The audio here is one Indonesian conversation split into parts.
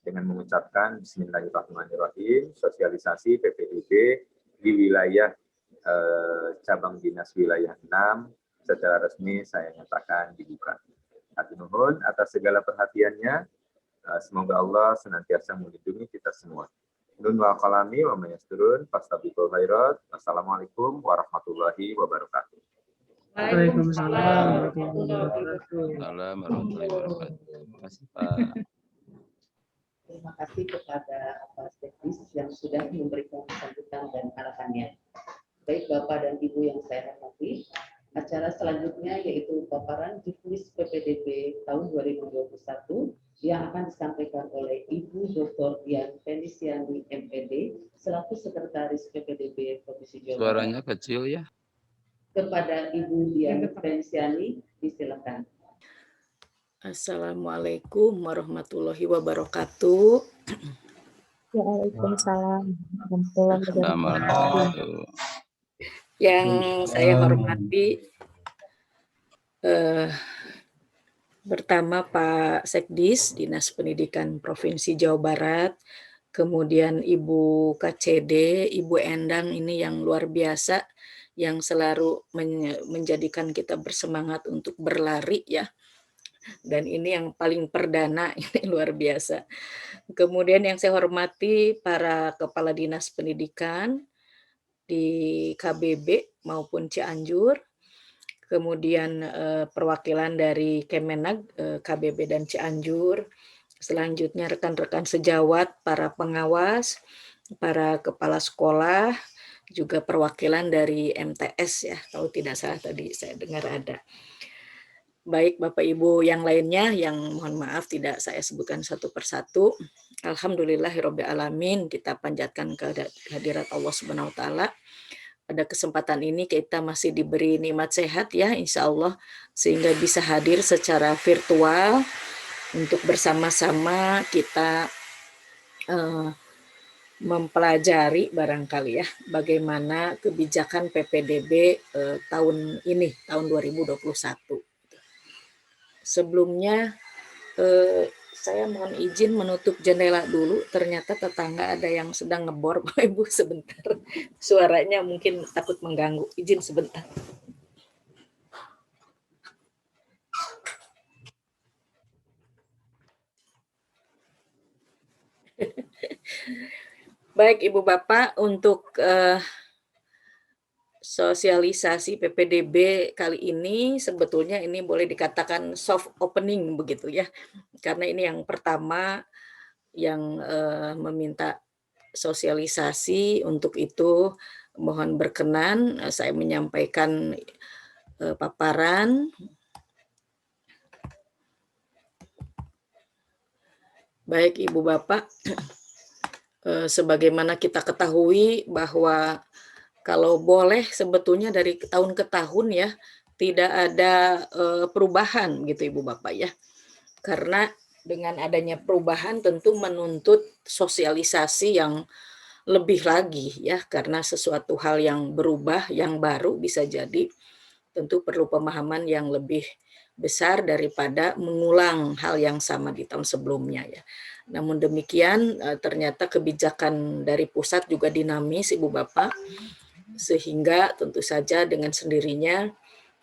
dengan mengucapkan Bismillahirrahmanirrahim, sosialisasi PPDB di wilayah cabang dinas wilayah 6 secara resmi saya nyatakan dibuka. Hatur nuhun atas segala perhatiannya. Semoga Allah senantiasa melindungi kita semua. Nun wa qalami wa mayasturun fastabiqul khairat. Wassalamualaikum warahmatullahi wabarakatuh. Waalaikumsalam warahmatullahi wabarakatuh. Terima kasih Pak. Terima kasih kepada Pak Sekdis yang sudah memberikan sambutan dan arahannya. Baik Bapak dan Ibu yang saya hormati, acara selanjutnya yaitu paparan Juknis PPDB tahun 2021 yang akan disampaikan oleh Ibu Dr. Dian Feliciani MPD selaku Sekretaris PPDB Provinsi Jawa Barat. Suaranya kecil ya. Kepada Ibu Dian Feliciani, disilakan. Assalamualaikum warahmatullahi wabarakatuh. Waalaikumsalam warahmatullahi wabarakatuh. Yang saya hormati pertama Pak Sekdis Dinas Pendidikan Provinsi Jawa Barat, kemudian Ibu KCD, Ibu Endang ini yang luar biasa, yang selalu menjadikan kita bersemangat untuk berlari ya. Dan ini yang paling perdana, ini luar biasa. Kemudian yang saya hormati para kepala dinas pendidikan di KBB maupun Cianjur, kemudian perwakilan dari Kemenag, KBB dan Cianjur, selanjutnya rekan-rekan sejawat, para pengawas, para kepala sekolah, juga perwakilan dari MTS ya, kalau tidak salah tadi saya dengar ada. Baik Bapak Ibu yang lainnya yang mohon maaf tidak saya sebutkan satu persatu. Alhamdulillahirabbil alamin, kita panjatkan kehadirat Allah Subhanahu wa taala. Pada kesempatan ini kita masih diberi nikmat sehat ya insya Allah, sehingga bisa hadir secara virtual untuk bersama-sama kita mempelajari barangkali ya bagaimana kebijakan PPDB tahun ini, tahun 2021. Sebelumnya saya mohon izin menutup jendela dulu, ternyata tetangga ada yang sedang ngebor. Bapak Ibu sebentar, suaranya mungkin takut mengganggu, izin sebentar. Baik Ibu Bapak, untuk sosialisasi PPDB kali ini sebetulnya ini boleh dikatakan soft opening begitu ya, karena ini yang pertama yang meminta sosialisasi. Untuk itu mohon berkenan saya menyampaikan paparan. Baik Ibu Bapak, sebagaimana kita ketahui bahwa kalau boleh sebetulnya dari tahun ke tahun ya tidak ada perubahan gitu Ibu Bapak ya. Karena dengan adanya perubahan tentu menuntut sosialisasi yang lebih lagi ya, karena sesuatu hal yang berubah, yang baru bisa jadi tentu perlu pemahaman yang lebih besar daripada mengulang hal yang sama di tahun sebelumnya ya. Namun demikian ternyata kebijakan dari pusat juga dinamis Ibu Bapak, sehingga tentu saja dengan sendirinya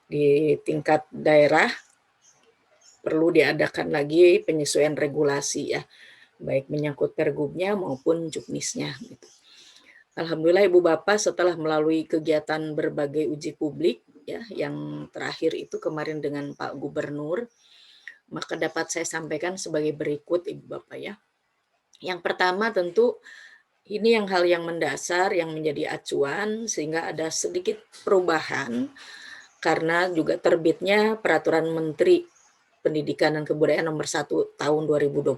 di tingkat daerah perlu diadakan lagi penyesuaian regulasi ya, baik menyangkut pergubnya maupun juknisnya gitu. Alhamdulillah Ibu Bapak, setelah melalui kegiatan berbagai uji publik ya, yang terakhir itu kemarin dengan Pak Gubernur, maka dapat saya sampaikan sebagai berikut Ibu Bapak ya. Yang pertama tentu ini hal yang mendasar yang menjadi acuan, sehingga ada sedikit perubahan karena juga terbitnya Peraturan Menteri Pendidikan dan Kebudayaan Nomor 1 Tahun 2021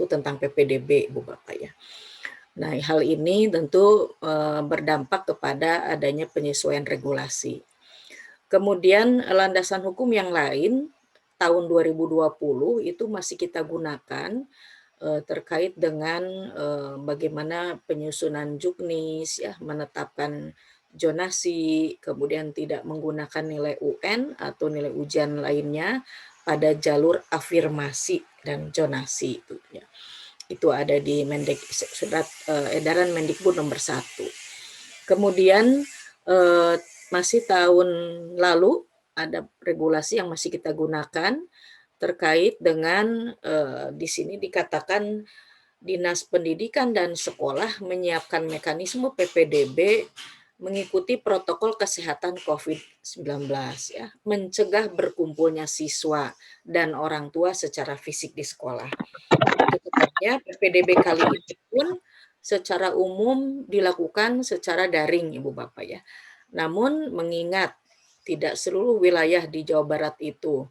tentang PPDB Ibu Bapak ya. Nah, hal ini tentu berdampak kepada adanya penyesuaian regulasi. Kemudian landasan hukum yang lain tahun 2020 itu masih kita gunakan terkait dengan bagaimana penyusunan juknis ya, menetapkan zonasi, kemudian tidak menggunakan nilai UN atau nilai ujian lainnya pada jalur afirmasi dan zonasi itu ya. Itu ada di surat edaran Mendikbud nomor 1. Kemudian masih tahun lalu ada regulasi yang masih kita gunakan terkait dengan di sini dikatakan Dinas Pendidikan dan Sekolah menyiapkan mekanisme PPDB mengikuti protokol kesehatan COVID-19 ya, mencegah berkumpulnya siswa dan orang tua secara fisik di sekolah. Itu sebabnya PPDB kali ini pun secara umum dilakukan secara daring, Ibu Bapak ya. Namun mengingat tidak seluruh wilayah di Jawa Barat itu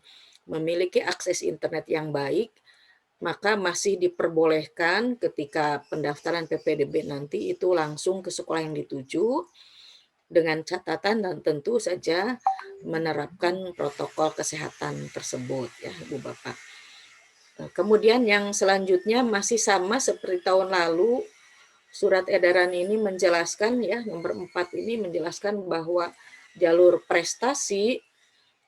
memiliki akses internet yang baik, maka masih diperbolehkan ketika pendaftaran PPDB nanti itu langsung ke sekolah yang dituju dengan catatan dan tentu saja menerapkan protokol kesehatan tersebut ya Ibu Bapak. Kemudian yang selanjutnya masih sama seperti tahun lalu, surat edaran ini menjelaskan ya, nomor 4 ini menjelaskan bahwa jalur prestasi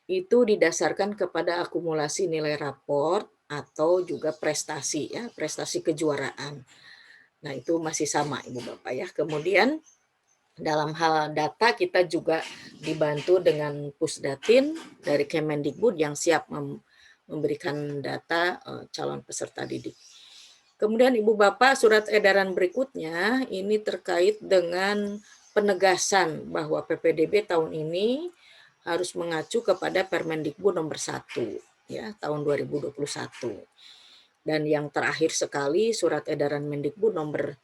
itu didasarkan kepada akumulasi nilai raport atau juga prestasi ya, prestasi kejuaraan. Nah, itu masih sama Ibu Bapak ya. Kemudian dalam hal data kita juga dibantu dengan Pusdatin dari Kemendikbud yang siap memberikan data calon peserta didik. Kemudian Ibu Bapak, surat edaran berikutnya ini terkait dengan penegasan bahwa PPDB tahun ini harus mengacu kepada Permendikbud nomor 1 ya tahun 2021. Dan yang terakhir sekali surat edaran Mendikbud nomor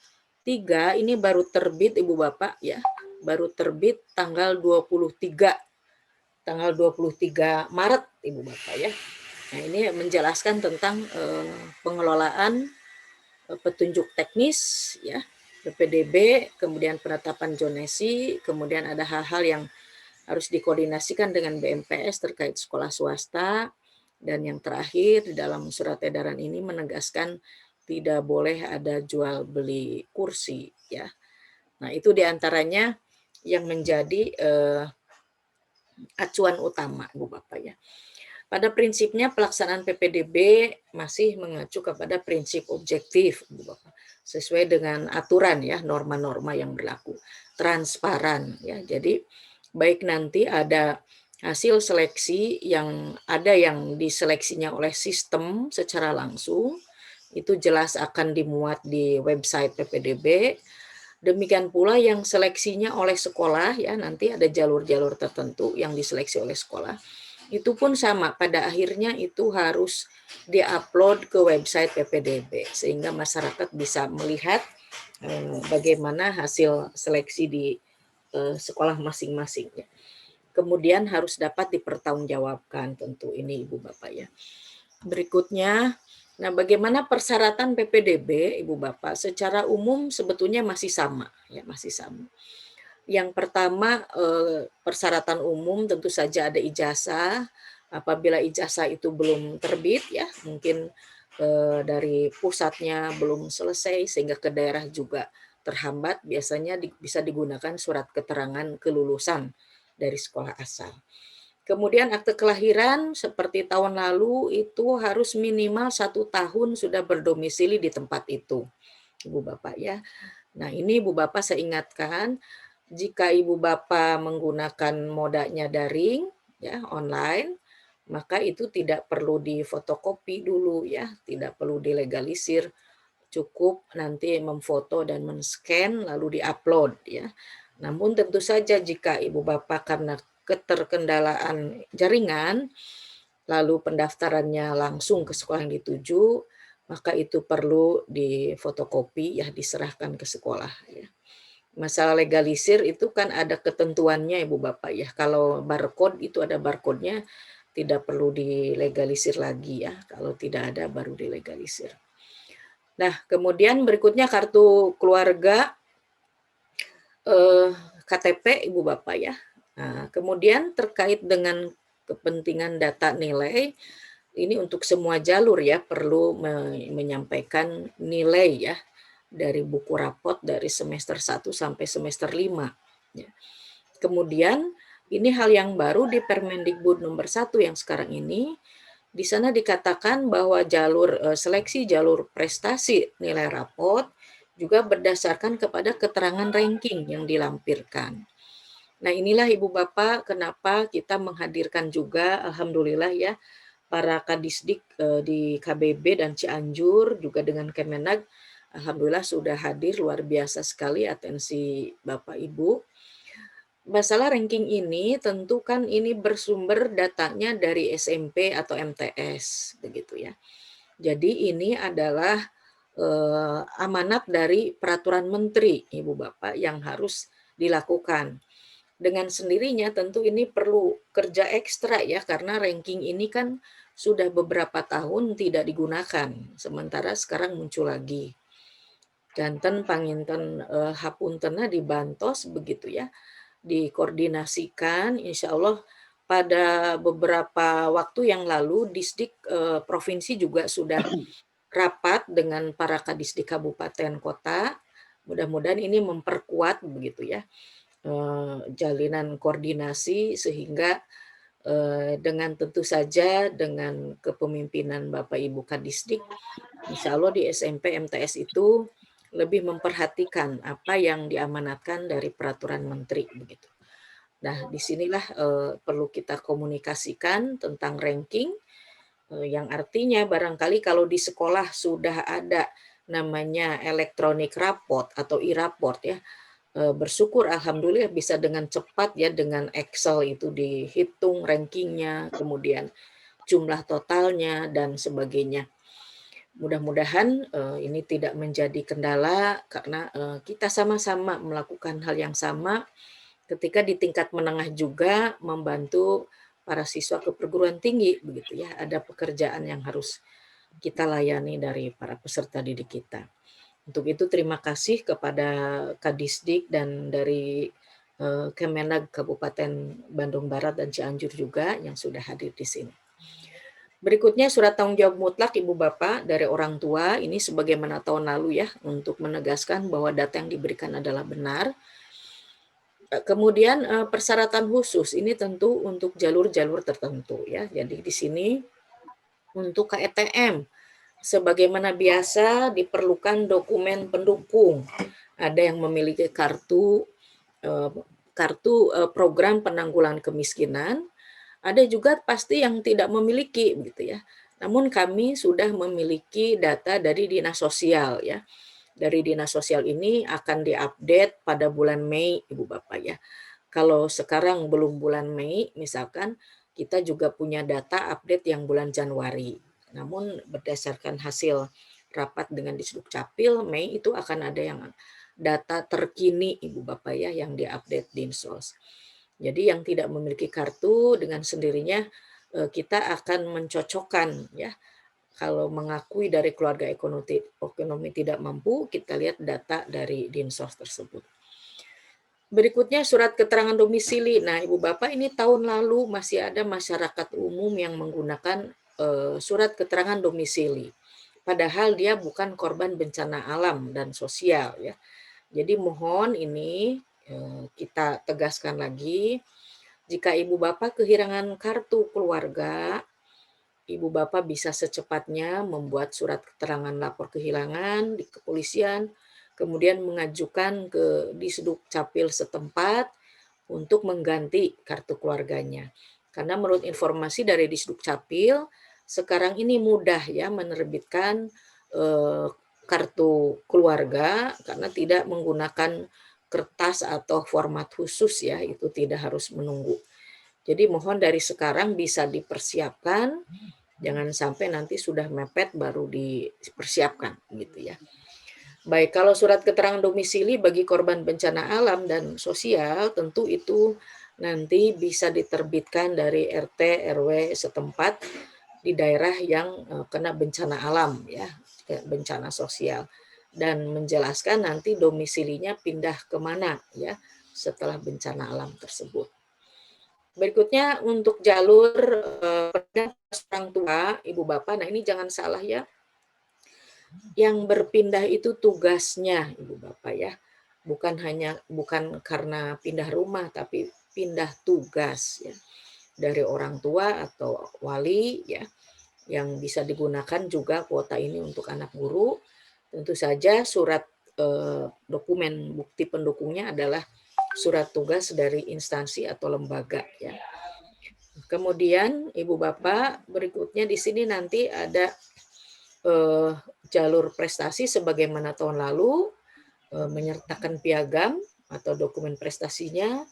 3 ini baru terbit Ibu Bapak ya, baru terbit tanggal 23 Maret Ibu Bapak ya. Nah, ini menjelaskan tentang pengelolaan petunjuk teknis ya, PPDB, kemudian penetapan zonasi, kemudian ada hal-hal yang harus dikoordinasikan dengan BMPS terkait sekolah swasta, dan yang terakhir di dalam surat edaran ini menegaskan tidak boleh ada jual beli kursi ya. Nah, itu diantaranya yang menjadi acuan utama Bu Bapak ya. Pada prinsipnya pelaksanaan PPDB masih mengacu kepada prinsip objektif Bu Bapak, sesuai dengan aturan ya, norma-norma yang berlaku, transparan ya. Jadi baik nanti ada hasil seleksi yang ada yang diseleksinya oleh sistem secara langsung, itu jelas akan dimuat di website PPDB. Demikian pula yang seleksinya oleh sekolah ya, nanti ada jalur-jalur tertentu yang diseleksi oleh sekolah. Itu pun sama, pada akhirnya itu harus diupload ke website PPDB sehingga masyarakat bisa melihat bagaimana hasil seleksi di sekolah masing-masing ya. Kemudian harus dapat dipertanggungjawabkan tentu ini Ibu Bapak ya. Berikutnya, nah bagaimana persyaratan PPDB Ibu Bapak? Secara umum sebetulnya masih sama ya, masih sama. Yang pertama persyaratan umum tentu saja ada ijazah. Apabila ijazah itu belum terbit ya, mungkin dari pusatnya belum selesai sehingga ke daerah juga terhambat, biasanya bisa digunakan surat keterangan kelulusan dari sekolah asal. Kemudian akte kelahiran seperti tahun lalu itu harus minimal 1 tahun sudah berdomisili di tempat itu, Ibu Bapak ya. Nah ini Ibu Bapak saya ingatkan, jika Ibu Bapak menggunakan modanya daring ya, online, maka itu tidak perlu difotokopi dulu ya, tidak perlu dilegalisir, cukup nanti memfoto dan men-scan lalu di-upload ya. Namun tentu saja jika Ibu Bapak karena keterkendalaan jaringan, lalu pendaftarannya langsung ke sekolah yang dituju, maka itu perlu difotokopi ya, diserahkan ke sekolah ya. Masalah legalisir itu kan ada ketentuannya Ibu Bapak ya. Kalau barcode itu ada barcode-nya, tidak perlu dilegalisir lagi ya. Kalau tidak ada baru dilegalisir. Nah, kemudian berikutnya kartu keluarga, KTP Ibu Bapak ya. Nah, kemudian terkait dengan kepentingan data nilai, ini untuk semua jalur ya, perlu menyampaikan nilai ya, dari buku rapot dari semester 1 sampai semester 5. Ya. Kemudian ini hal yang baru di Permendikbud nomor 1 yang sekarang ini Di sana dikatakan bahwa jalur seleksi jalur prestasi nilai rapot juga berdasarkan kepada keterangan ranking yang dilampirkan. Nah, inilah Ibu Bapak kenapa kita menghadirkan juga alhamdulillah ya para Kadisdik di KBB dan Cianjur juga dengan Kemenag alhamdulillah sudah hadir, luar biasa sekali atensi Bapak Ibu. Masalah ranking ini tentu kan ini bersumber datanya dari SMP atau MTS begitu ya. Jadi ini adalah amanat dari peraturan menteri Ibu Bapak yang harus dilakukan. Dengan sendirinya tentu ini perlu kerja ekstra ya karena ranking ini kan sudah beberapa tahun tidak digunakan. Sementara sekarang muncul lagi. Janten panginten hapuntena dibantos begitu ya. Dikoordinasikan insya Allah pada beberapa waktu yang lalu Disdik provinsi juga sudah rapat dengan para kadisdik kabupaten kota. Mudah-mudahan ini memperkuat begitu ya jalinan koordinasi sehingga dengan tentu saja dengan kepemimpinan Bapak Ibu Kadisdik, insya Allah di SMP MTS itu lebih memperhatikan apa yang diamanatkan dari peraturan menteri begitu. Nah, disinilah perlu kita komunikasikan tentang ranking yang artinya barangkali kalau di sekolah sudah ada namanya elektronik raport atau e-raport ya, bersyukur alhamdulillah bisa dengan cepat ya dengan Excel itu dihitung rankingnya, kemudian jumlah totalnya dan sebagainya. Mudah-mudahan ini tidak menjadi kendala karena kita sama-sama melakukan hal yang sama ketika di tingkat menengah juga membantu para siswa ke perguruan tinggi begitu ya. Ada pekerjaan yang harus kita layani dari para peserta didik kita. Untuk itu terima kasih kepada Kadisdik dan dari Kemenag Kabupaten Bandung Barat dan Cianjur juga yang sudah hadir di sini. Berikutnya surat tanggung jawab mutlak Ibu Bapak dari orang tua ini sebagaimana tahun lalu ya untuk menegaskan bahwa data yang diberikan adalah benar. Kemudian persyaratan khusus ini tentu untuk jalur-jalur tertentu ya. Jadi di sini untuk KETM sebagaimana biasa diperlukan dokumen pendukung. Ada yang memiliki kartu program penanggulangan kemiskinan, ada juga pasti yang tidak memiliki gitu ya. Namun kami sudah memiliki data dari Dinas Sosial ya. Dari Dinas Sosial ini akan diupdate pada bulan Mei Ibu Bapak ya. Kalau sekarang belum bulan Mei misalkan kita juga punya data update yang bulan Januari. Namun berdasarkan hasil rapat dengan Disduk Capil, Mei itu akan ada yang data terkini Ibu Bapak ya yang diupdate Dinsos. Jadi yang tidak memiliki kartu dengan sendirinya kita akan mencocokkan ya. Kalau mengakui dari keluarga ekonomi tidak mampu, kita lihat data dari Dinsos tersebut. Berikutnya surat keterangan domisili. Nah, Ibu Bapak ini tahun lalu masih ada masyarakat umum yang menggunakan surat keterangan domisili. Padahal dia bukan korban bencana alam dan sosial ya. Jadi mohon ini kita tegaskan lagi, jika Ibu Bapak kehilangan kartu keluarga, Ibu Bapak bisa secepatnya membuat surat keterangan lapor kehilangan di kepolisian, kemudian mengajukan ke Disduk Capil setempat untuk mengganti kartu keluarganya. Karena menurut informasi dari Disduk Capil, sekarang ini mudah ya menerbitkan kartu keluarga karena tidak menggunakan kertas atau format khusus ya, itu tidak harus menunggu. Jadi mohon dari sekarang bisa dipersiapkan, jangan sampai nanti sudah mepet baru dipersiapkan gitu ya. Baik, kalau surat keterangan domisili bagi korban bencana alam dan sosial tentu itu nanti bisa diterbitkan dari RT RW setempat di daerah yang kena bencana alam ya, bencana sosial. Dan menjelaskan nanti domisilinya pindah kemana ya setelah bencana alam tersebut. Berikutnya untuk jalur orang tua, Ibu Bapak, nah ini jangan salah ya, yang berpindah itu tugasnya Ibu Bapak ya, bukan karena pindah rumah tapi pindah tugas ya dari orang tua atau wali ya. yang bisa digunakan juga kuota ini untuk anak guru. Tentu saja surat dokumen bukti pendukungnya adalah surat tugas dari instansi atau lembaga ya. Kemudian Ibu Bapak, berikutnya di sini nanti ada jalur prestasi sebagaimana tahun lalu, menyertakan piagam atau dokumen prestasinya.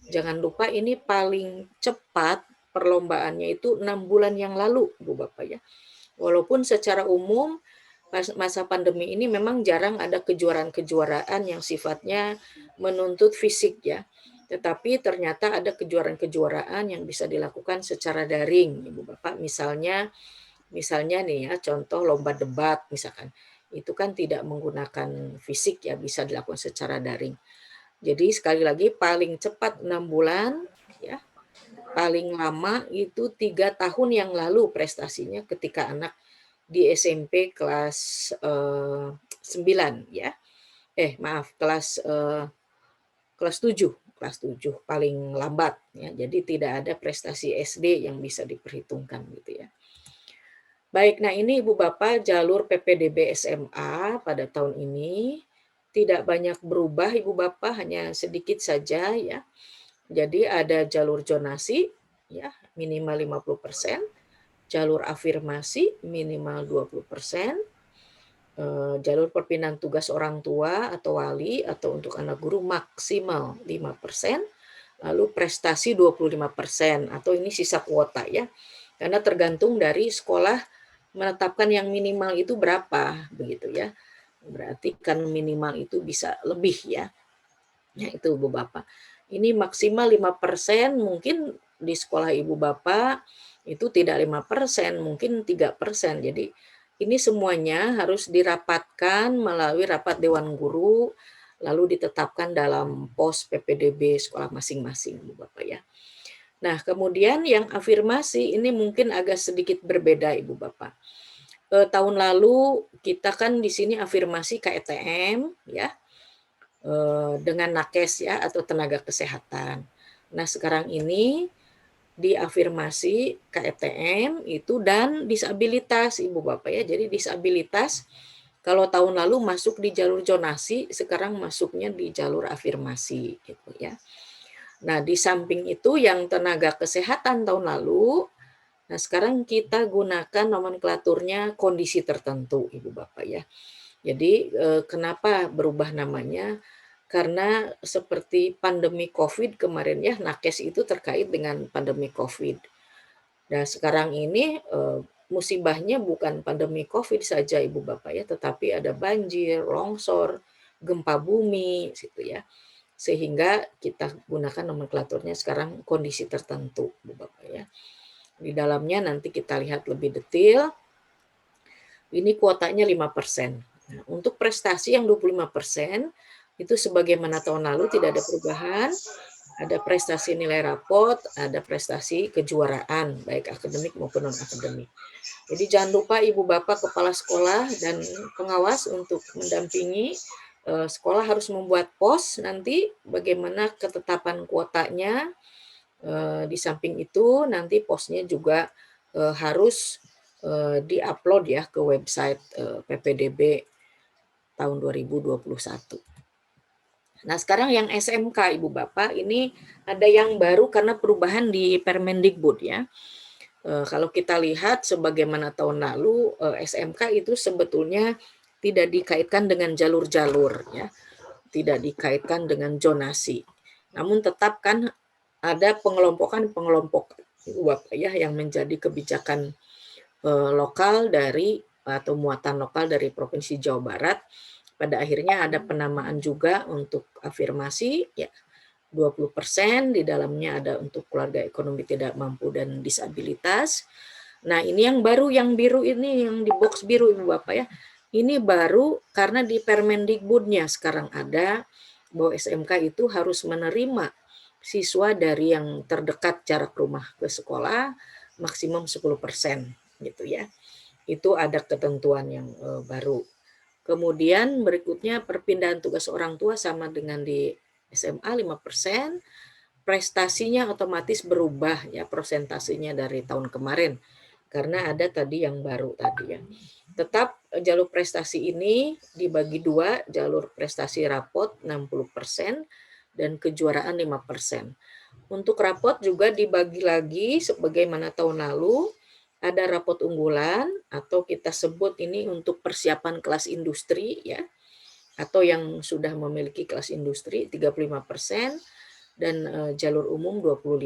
Jangan lupa ini paling cepat perlombaannya itu 6 bulan yang lalu, Ibu Bapak ya. Walaupun secara umum masa pandemi ini memang jarang ada kejuaraan-kejuaraan yang sifatnya menuntut fisik ya. Tetapi ternyata ada kejuaraan-kejuaraan yang bisa dilakukan secara daring, Ibu Bapak. Misalnya nih ya, contoh lomba debat misalkan. Itu kan tidak menggunakan fisik ya, bisa dilakukan secara daring. Jadi sekali lagi paling cepat 6 bulan ya. Paling lama itu 3 tahun yang lalu prestasinya ketika anak di SMP kelas 9 ya. Kelas 7 paling lambat ya. Jadi tidak ada prestasi SD yang bisa diperhitungkan gitu ya. Baik, nah ini Ibu Bapak jalur PPDB SMA pada tahun ini tidak banyak berubah Ibu Bapak, hanya sedikit saja ya. Jadi ada jalur zonasi ya minimal 50%, jalur afirmasi minimal 20%, jalur perpindahan tugas orang tua atau wali atau untuk anak guru maksimal 5%, lalu prestasi 25% atau ini sisa kuota ya. Karena tergantung dari sekolah menetapkan yang minimal itu berapa begitu ya. Berarti kan minimal itu bisa lebih ya. Ya itu Ibu Bapak. Ini maksimal 5%, mungkin di sekolah Ibu Bapak itu tidak 5%, mungkin 3%. Jadi ini semuanya harus dirapatkan melalui rapat Dewan Guru, lalu ditetapkan dalam pos PPDB sekolah masing-masing Ibu Bapak ya. Nah, kemudian yang afirmasi ini mungkin agak sedikit berbeda Ibu Bapak. Tahun lalu kita kan di sini afirmasi KETM ya, dengan nakes ya atau tenaga kesehatan. Nah, sekarang ini diafirmasi KETM itu dan disabilitas Ibu Bapak ya. Jadi disabilitas kalau tahun lalu masuk di jalur zonasi, sekarang masuknya di jalur afirmasi gitu ya. Nah, di samping itu yang tenaga kesehatan tahun lalu, nah sekarang kita gunakan nomenklaturnya kondisi tertentu Ibu Bapak ya. Jadi kenapa berubah namanya? Karena seperti pandemi COVID kemarin ya, nakes itu terkait dengan pandemi COVID. Nah sekarang ini musibahnya bukan pandemi COVID saja Ibu Bapak ya, tetapi ada banjir, longsor, gempa bumi gitu ya. Sehingga kita gunakan nomenklaturnya sekarang kondisi tertentu Ibu Bapak ya. Di dalamnya nanti kita lihat lebih detail. Ini kuotanya 5%. Nah, untuk prestasi yang 25% itu sebagaimana tahun lalu tidak ada perubahan. Ada prestasi nilai rapot, ada prestasi kejuaraan baik akademik maupun non akademik. Jadi jangan lupa Ibu Bapak kepala sekolah dan pengawas untuk mendampingi sekolah harus membuat pos nanti bagaimana ketetapan kuotanya. Di samping itu nanti posnya juga harus diupload ya ke website PPDB tahun 2021. Nah sekarang yang SMK Ibu Bapak ini ada yang baru karena perubahan di Permendikbud ya. Kalau kita lihat sebagaimana tahun lalu SMK itu sebetulnya tidak dikaitkan dengan jalur-jalur ya, tidak dikaitkan dengan zonasi. Namun tetap kan ada pengelompokan Ibu Bapak ya yang menjadi kebijakan lokal dari atau muatan lokal dari Provinsi Jawa Barat. Pada akhirnya ada penamaan juga untuk afirmasi ya 20%, di dalamnya ada untuk keluarga ekonomi tidak mampu dan disabilitas. Nah, ini yang baru yang biru ini yang di box biru Ibu Bapak ya. Ini baru karena di Permendikbudnya sekarang ada bahwa SMK itu harus menerima siswa dari yang terdekat jarak rumah ke sekolah maksimum 10% gitu ya. Itu ada ketentuan yang baru. Kemudian berikutnya perpindahan tugas orang tua sama dengan di SMA 5%, prestasinya otomatis berubah ya persentasenya dari tahun kemarin. karena ada tadi yang baru tadi ya. Tetap jalur prestasi ini dibagi dua, jalur prestasi rapot 60% dan kejuaraan 5%. Untuk rapot juga dibagi lagi sebagaimana tahun lalu, ada rapot unggulan atau kita sebut ini untuk persiapan kelas industri ya, atau yang sudah memiliki kelas industri 35% dan jalur umum 25%,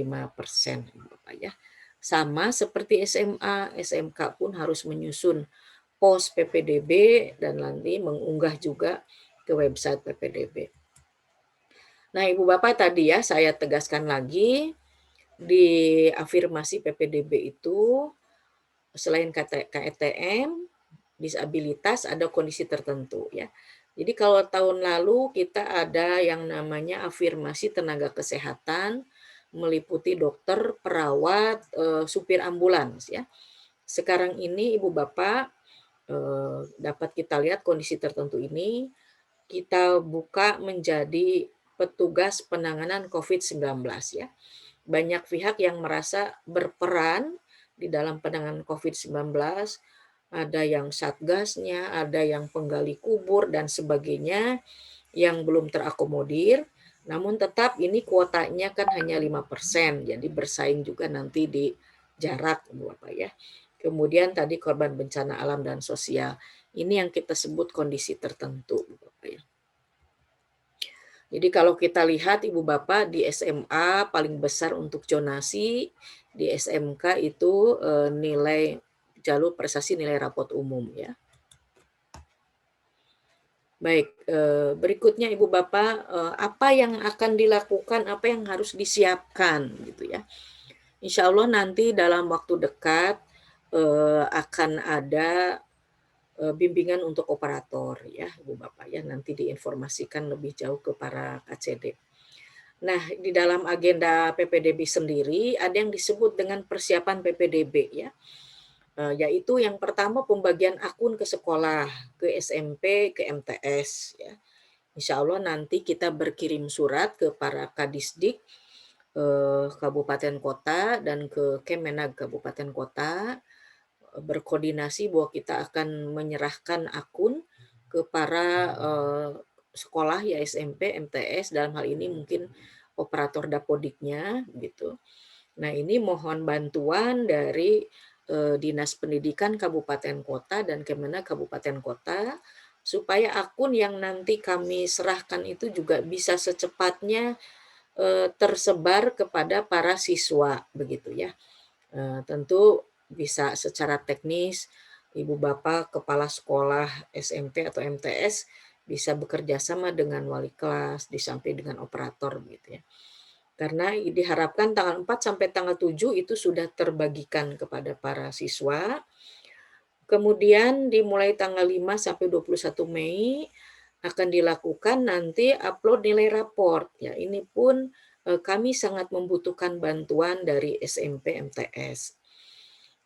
Bapak ya. Sama seperti SMA, SMK pun harus menyusun pos PPDB dan nanti mengunggah juga ke website PPDB. Nah, Ibu Bapak tadi ya saya tegaskan lagi di afirmasi PPDB itu selain KTM, disabilitas ada kondisi tertentu ya. Jadi kalau tahun lalu kita ada yang namanya afirmasi tenaga kesehatan meliputi dokter, perawat, supir ambulans ya. Sekarang ini Ibu Bapak dapat kita lihat kondisi tertentu ini kita buka menjadi petugas penanganan COVID-19 ya. Banyak pihak yang merasa berperan di dalam penanganan COVID-19, ada yang satgasnya, ada yang penggali kubur dan sebagainya yang belum terakomodir. Namun tetap ini kuotanya kan hanya 5%, jadi bersaing juga nanti di jarak Bapak ya. Kemudian tadi korban bencana alam dan sosial. Ini yang kita sebut kondisi tertentu Bapak ya. Jadi kalau kita lihat Ibu Bapak di SMA paling besar untuk zonasi, di SMK itu nilai jalur prestasi nilai rapot umum ya. Baik, berikutnya Ibu Bapak, apa yang akan dilakukan, apa yang harus disiapkan gitu ya. Insya Allah nanti dalam waktu dekat akan ada bimbingan untuk operator ya Ibu Bapak ya, nanti diinformasikan lebih jauh ke para KCD. Nah, di dalam agenda PPDB sendiri ada yang disebut dengan persiapan PPDB ya. Yaitu yang pertama pembagian akun ke sekolah, ke SMP, ke MTS ya. Insya Allah nanti kita berkirim surat ke para Kadisdik kabupaten kota dan ke Kemenag kabupaten kota berkoordinasi bahwa kita akan menyerahkan akun ke para sekolah ya SMP, MTS dalam hal ini mungkin operator dapodiknya gitu. Nah, ini mohon bantuan dari Dinas Pendidikan Kabupaten Kota dan Kemenag Kabupaten Kota supaya akun yang nanti kami serahkan itu juga bisa secepatnya tersebar kepada para siswa begitu ya. Tentu bisa secara teknis Ibu Bapak kepala sekolah SMP atau MTS bisa bekerja sama dengan wali kelas disamping dengan operator gitu ya. Karena diharapkan tanggal 4 sampai tanggal 7 itu sudah terbagikan kepada para siswa. Kemudian dimulai tanggal 5 sampai 21 Mei akan dilakukan nanti upload nilai raport. Ya, ini pun kami sangat membutuhkan bantuan dari SMP MTS.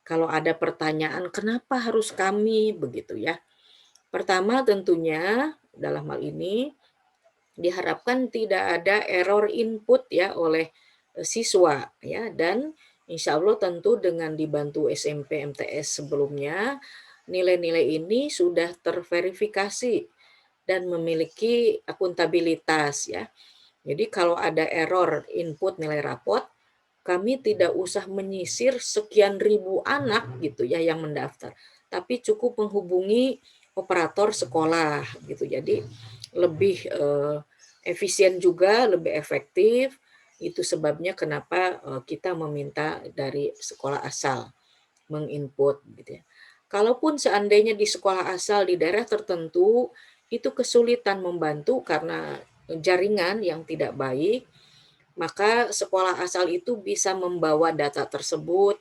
Kalau ada pertanyaan kenapa harus kami begitu ya. Pertama tentunya dalam hal ini diharapkan tidak ada error input ya oleh siswa ya, dan insya Allah tentu dengan dibantu SMP MTS sebelumnya nilai-nilai ini sudah terverifikasi dan memiliki akuntabilitas ya. Jadi kalau ada error input nilai raport, kami tidak usah menyisir sekian ribu anak gitu ya yang mendaftar, tapi cukup menghubungi operator sekolah gitu. Jadi lebih efisien juga, lebih efektif. Itu sebabnya kenapa kita meminta dari sekolah asal menginput gitu ya. Kalaupun seandainya di sekolah asal di daerah tertentu itu kesulitan membantu karena jaringan yang tidak baik, maka sekolah asal itu bisa membawa data tersebut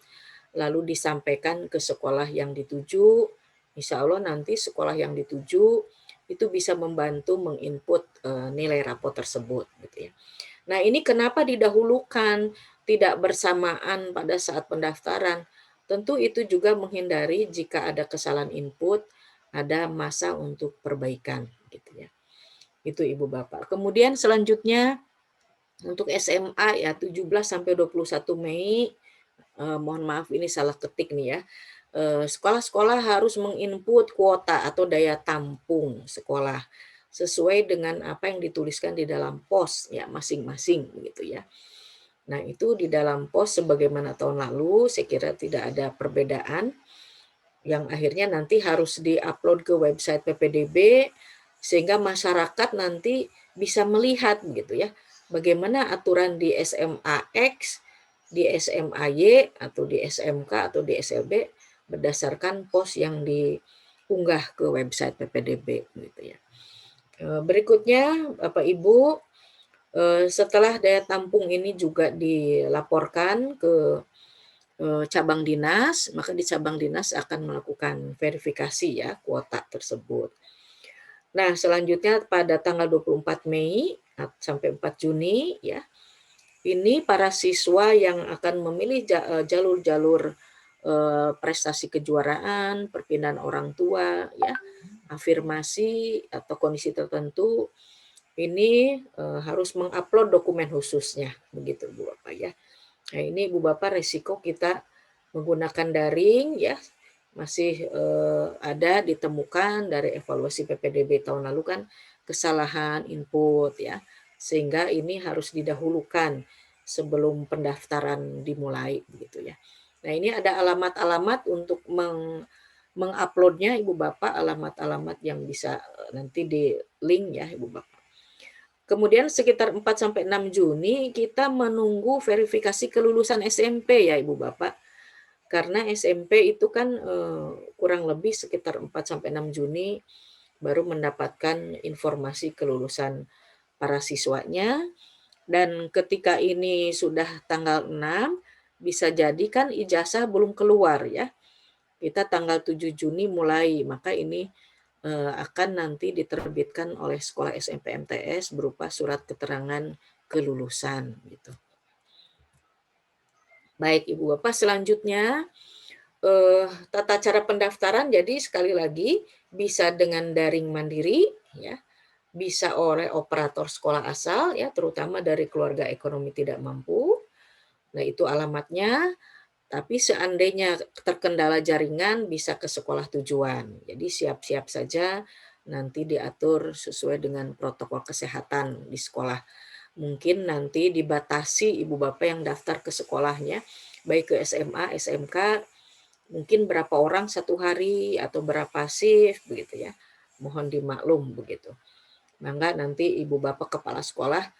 lalu disampaikan ke sekolah yang dituju. Insya Allah nanti sekolah yang dituju itu bisa membantu menginput nilai raport tersebut gitu ya. Nah, ini kenapa didahulukan tidak bersamaan pada saat pendaftaran? Tentu itu juga menghindari jika ada kesalahan input, ada masa untuk perbaikan gitu ya. Itu Ibu Bapak. Kemudian selanjutnya untuk SMA ya 17 sampai 21 Mei, mohon maaf ini salah ketik nih ya. sekolah-sekolah harus menginput kuota atau daya tampung sekolah sesuai dengan apa yang dituliskan di dalam pos ya masing-masing gitu ya. Nah, itu di dalam pos sebagaimana tahun lalu saya kira tidak ada perbedaan yang akhirnya nanti harus diupload ke website PPDB sehingga masyarakat nanti bisa melihat gitu ya bagaimana aturan di SMA X, di SMA Y atau di SMK atau di SLB berdasarkan pos yang diunggah ke website PPDB gitu ya. Berikutnya Bapak Ibu, setelah daya tampung ini juga dilaporkan ke cabang dinas, maka di cabang dinas akan melakukan verifikasi ya kuota tersebut. Nah, selanjutnya pada tanggal 24 Mei sampai 4 Juni ya, ini para siswa yang akan memilih jalur-jalur prestasi kejuaraan, perpindahan orang tua ya, afirmasi atau kondisi tertentu ini harus mengupload dokumen khususnya begitu Bu Bapak ya. Nah, ini Bu Bapak resiko kita menggunakan daring ya masih ada ditemukan dari evaluasi PPDB tahun lalu kan kesalahan input ya. Sehingga ini harus didahulukan sebelum pendaftaran dimulai begitu ya. Nah, ini ada alamat-alamat untuk menguploadnya Ibu Bapak, alamat-alamat yang bisa nanti di link ya Ibu Bapak. Kemudian sekitar 4 sampai 6 Juni kita menunggu verifikasi kelulusan SMP ya Ibu Bapak. Karena SMP itu kan kurang lebih sekitar 4 sampai 6 Juni baru mendapatkan informasi kelulusan para siswanya dan ketika ini sudah tanggal 6 bisa jadi kan ijazah belum keluar ya. Kita tanggal 7 Juni mulai, maka ini akan nanti diterbitkan oleh sekolah SMP MTS berupa surat keterangan kelulusan gitu. Baik Ibu Bapak, selanjutnya tata cara pendaftaran jadi sekali lagi bisa dengan daring mandiri ya, bisa oleh operator sekolah asal ya, terutama dari keluarga ekonomi tidak mampu. Nah, itu alamatnya. Tapi seandainya terkendala jaringan bisa ke sekolah tujuan. Jadi siap-siap saja nanti diatur sesuai dengan protokol kesehatan di sekolah. Mungkin nanti dibatasi Ibu Bapak yang daftar ke sekolahnya, baik ke SMA, SMK, mungkin berapa orang satu hari atau berapa shift begitu ya. Mohon dimaklum begitu. Maka nanti Ibu Bapak kepala sekolah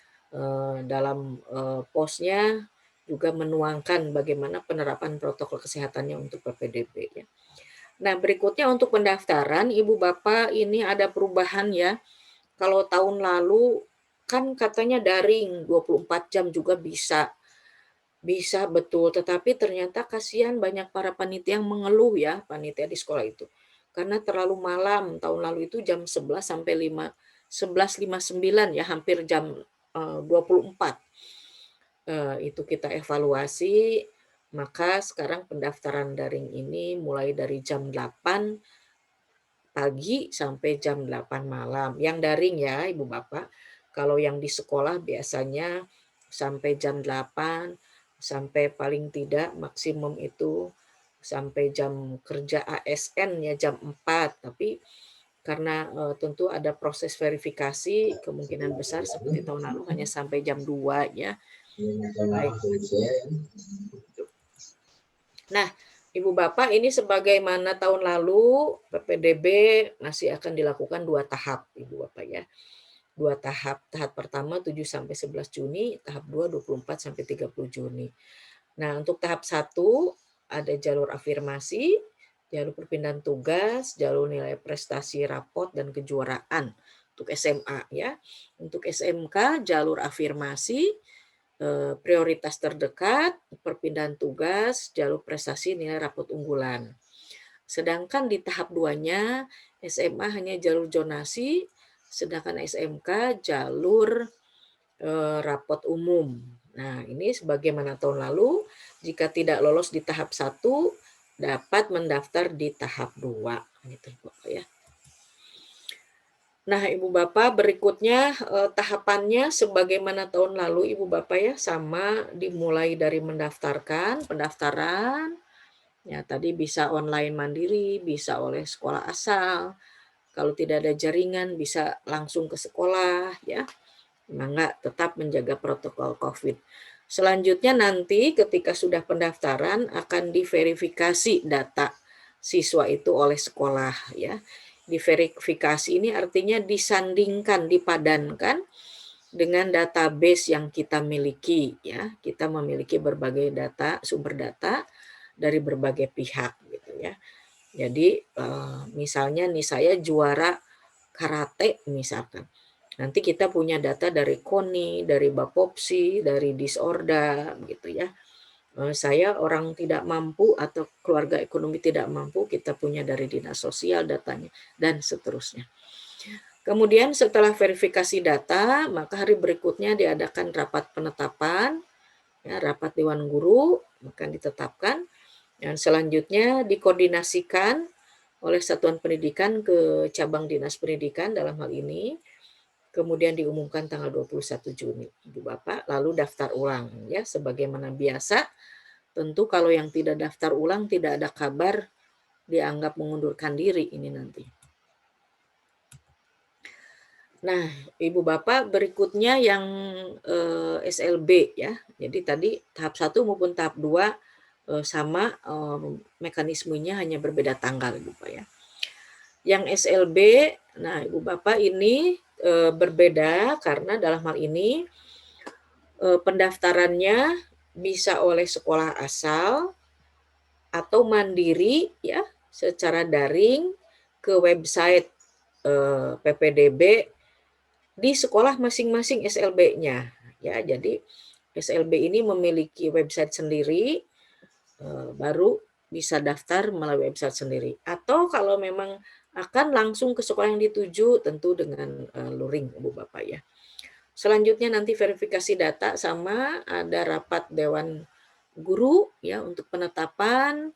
dalam posnya juga menuangkan bagaimana penerapan protokol kesehatannya untuk PPDB ya. Nah, berikutnya untuk pendaftaran Ibu Bapak ini ada perubahan ya. Kalau tahun lalu kan katanya daring 24 jam juga bisa. Bisa betul, tetapi ternyata kasihan banyak para panitia yang mengeluh ya, panitia di sekolah itu. Karena terlalu malam, tahun lalu itu jam 11 sampai 11.59 ya, hampir jam 24. Itu kita evaluasi, maka sekarang pendaftaran daring ini mulai dari jam 8 pagi sampai jam 8 malam. Yang daring ya Ibu Bapak. Kalau yang di sekolah biasanya sampai jam 8, sampai paling tidak maksimum itu sampai jam kerja ASN ya jam 4. Tapi karena tentu ada proses verifikasi, kemungkinan besar seperti tahun lalu hanya sampai jam 2 ya. Baik. Nah, Ibu Bapak ini sebagaimana tahun lalu PPDB masih akan dilakukan 2 tahap Ibu Bapak ya. 2 tahap. Tahap pertama 7 sampai 11 Juni, tahap 2 24 sampai 30 Juni. Nah, untuk tahap 1 ada jalur afirmasi, jalur perpindahan tugas, jalur nilai prestasi rapot dan kejuaraan untuk SMA ya. Untuk SMK jalur afirmasi, prioritas terdekat, perpindahan tugas, jalur prestasi nilai rapot unggulan. Sedangkan di tahap 2-nya SMA hanya jalur zonasi, sedangkan SMK jalur rapot umum. Nah, ini sebagaimana tahun lalu, jika tidak lolos di tahap 1 dapat mendaftar di tahap 2 gitu Bapak ya. Nah, Ibu Bapak, berikutnya tahapannya sebagaimana tahun lalu Ibu Bapak ya, sama dimulai dari pendaftaran, Ya, tadi bisa online mandiri, bisa oleh sekolah asal. Kalau tidak ada jaringan bisa langsung ke sekolah ya. Maka tetap menjaga protokol COVID. Selanjutnya nanti ketika sudah pendaftaran akan diverifikasi data siswa itu oleh sekolah ya. Diverifikasi ini artinya disandingkan, dipadankan dengan database yang kita miliki ya. Kita memiliki berbagai data, sumber data dari berbagai pihak gitu ya. Jadi misalnya nih saya juara karate misalkan. Nanti kita punya data dari KONI, dari Bapopsi, dari Disorda gitu ya. Saya orang tidak mampu atau keluarga ekonomi tidak mampu, kita punya dari Dinas Sosial datanya dan seterusnya. Kemudian setelah verifikasi data, maka hari berikutnya diadakan rapat penetapan, ya, rapat Dewan Guru, akan ditetapkan. Dan selanjutnya dikoordinasikan oleh Satuan Pendidikan ke cabang Dinas Pendidikan dalam hal ini, kemudian diumumkan tanggal 21 Juni, Ibu Bapak, lalu daftar ulang ya sebagaimana biasa. Tentu kalau yang tidak daftar ulang tidak ada kabar, dianggap mengundurkan diri ini nanti. Nah, Ibu Bapak, berikutnya yang SLB ya. Jadi tadi tahap 1 maupun tahap 2 sama, mekanismenya hanya berbeda tanggal Ibu Bapak ya. Yang SLB, nah Ibu Bapak ini berbeda karena dalam hal ini pendaftarannya bisa oleh sekolah asal atau mandiri ya secara daring ke website PPDB di sekolah masing-masing SLB-nya ya. Jadi SLB ini memiliki website sendiri, baru bisa daftar melalui website sendiri. Atau kalau memang akan langsung ke sekolah yang dituju tentu dengan luring Ibu Bapak ya. Selanjutnya nanti verifikasi data sama ada rapat Dewan Guru ya untuk penetapan,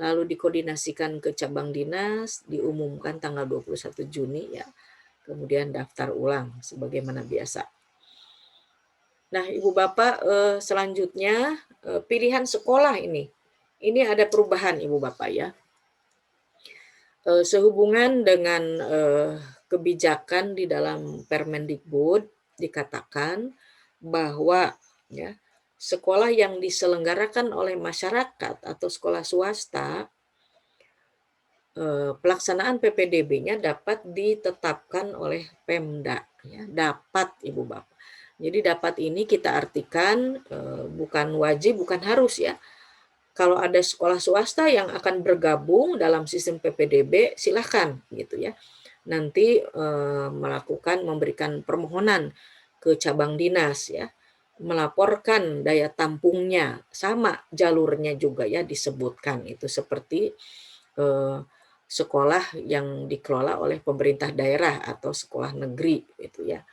lalu dikoordinasikan ke cabang dinas, diumumkan tanggal 21 Juni ya. Kemudian daftar ulang sebagaimana biasa. Nah, Ibu Bapak, selanjutnya pilihan sekolah ini ada perubahan Ibu Bapak ya. Sehubungan dengan kebijakan di dalam Permendikbud dikatakan bahwa ya sekolah yang diselenggarakan oleh masyarakat atau sekolah swasta, pelaksanaan PPDB-nya dapat ditetapkan oleh Pemda ya, dapat Ibu Bapak. Jadi dapat ini kita artikan bukan wajib, bukan harus ya. Kalau ada sekolah swasta yang akan bergabung dalam sistem PPDB, silakan gitu ya. Nanti memberikan permohonan ke cabang dinas ya, melaporkan daya tampungnya, sama jalurnya juga ya disebutkan itu seperti sekolah yang dikelola oleh pemerintah daerah atau sekolah negeri gitu ya.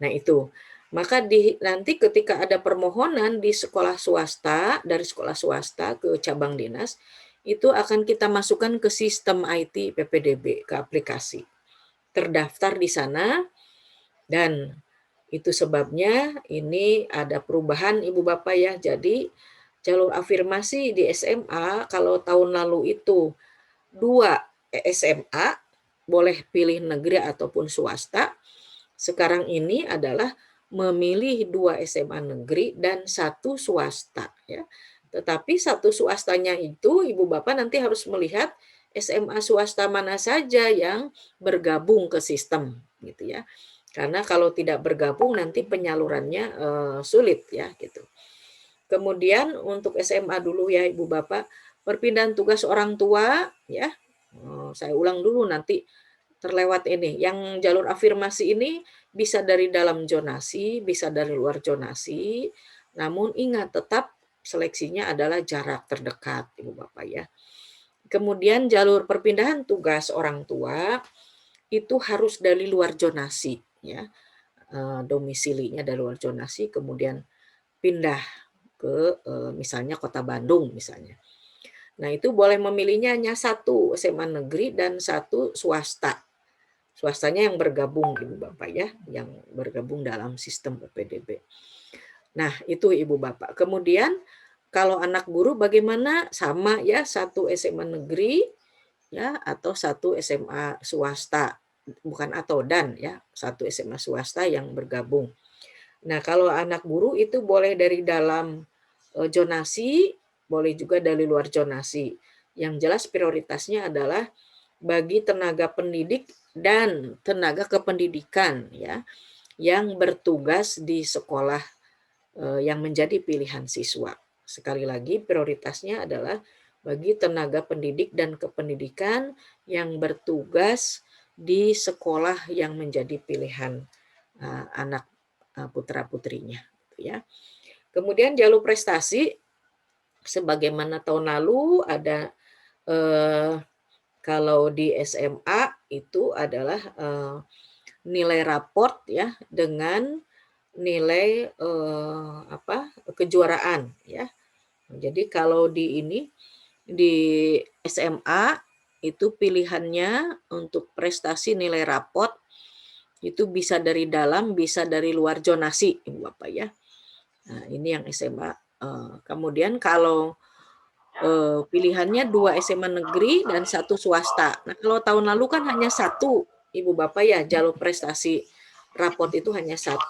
Nah itu. Maka nanti ketika ada permohonan di sekolah swasta, dari sekolah swasta ke cabang dinas, itu akan kita masukkan ke sistem IT PPDB, ke aplikasi. Terdaftar di sana, dan itu sebabnya ini ada perubahan Ibu Bapak ya. Jadi jalur afirmasi di SMA kalau tahun lalu itu 2 SMA, boleh pilih negeri ataupun swasta. Sekarang ini adalah memilih 2 SMA negeri dan 1 swasta ya. Tetapi 1 swastanya itu Ibu Bapak nanti harus melihat SMA swasta mana saja yang bergabung ke sistem gitu ya. Karena kalau tidak bergabung nanti penyalurannya sulit ya gitu. Kemudian untuk SMA dulu ya Ibu Bapak, perpindahan tugas orang tua ya. Saya ulang dulu nanti terlewat ini. Yang jalur afirmasi ini bisa dari dalam zonasi, bisa dari luar zonasi. Namun ingat tetap seleksinya adalah jarak terdekat Ibu Bapak ya. Kemudian jalur perpindahan tugas orang tua itu harus dari luar zonasi ya. Domisilinya dari luar zonasi kemudian pindah ke misalnya Kota Bandung misalnya. Nah, itu boleh memilihnya hanya 1 SMA negeri dan 1 swasta. Swastanya yang bergabung Ibu Bapak ya, yang bergabung dalam sistem PPDB. Nah, itu Ibu Bapak. Kemudian kalau anak guru bagaimana? Sama ya, satu SMA negeri ya atau satu SMA swasta, bukan atau dan ya, satu SMA swasta yang bergabung. Nah, kalau anak guru itu boleh dari dalam zonasi, boleh juga dari luar zonasi. Yang jelas prioritasnya adalah bagi tenaga pendidik dan tenaga kependidikan ya yang bertugas di sekolah yang menjadi pilihan siswa. Sekali lagi prioritasnya adalah bagi tenaga pendidik dan kependidikan yang bertugas di sekolah yang menjadi pilihan anak putra-putrinya ya. Kemudian jalur prestasi sebagaimana tahun lalu ada kalau di SMA itu adalah nilai raport ya dengan nilai kejuaraan ya. Jadi kalau di SMA itu pilihannya untuk prestasi nilai raport itu bisa dari dalam, bisa dari luar zonasi, Ibu Bapak ya. Nah, ini yang SMA. Kemudian kalau pilihannya 2 SMA negeri dan 1 swasta. Nah, kalau tahun lalu kan hanya 1, Ibu Bapak ya, jalur prestasi raport itu hanya 1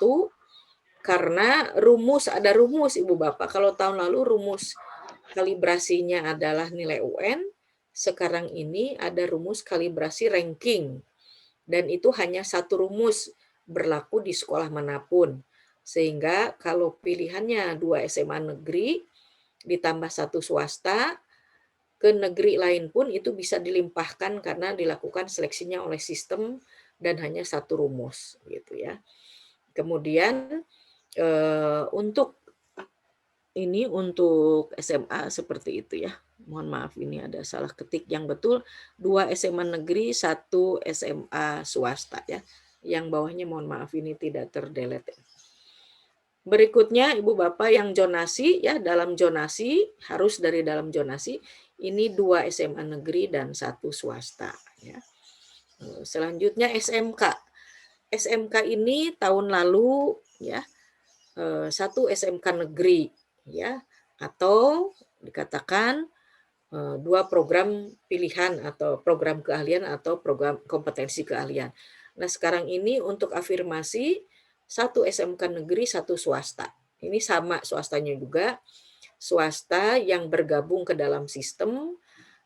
karena ada rumus Ibu Bapak. Kalau tahun lalu rumus kalibrasinya adalah nilai UN, sekarang ini ada rumus kalibrasi ranking. Dan itu hanya 1 rumus berlaku di sekolah manapun. Sehingga kalau pilihannya 2 SMA negeri ditambah 1 swasta, ke negeri lain pun itu bisa dilimpahkan karena dilakukan seleksinya oleh sistem dan hanya 1 rumus gitu ya. Kemudian untuk SMA seperti itu ya. Mohon maaf ini ada salah ketik yang betul. 2 SMA negeri, 1 SMA swasta ya. Yang bawahnya mohon maaf ini tidak terdelete. Berikutnya Ibu Bapak yang zonasi ya, dalam zonasi harus dari dalam zonasi ini 2 SMA negeri dan 1 swasta ya. Selanjutnya SMK. SMK ini tahun lalu ya 1 SMK negeri ya atau dikatakan 2 program pilihan atau program keahlian atau program kompetensi keahlian. Nah, sekarang ini untuk afirmasi 1 SMK negeri, 1 swasta. Ini sama swastanya juga, swasta yang bergabung ke dalam sistem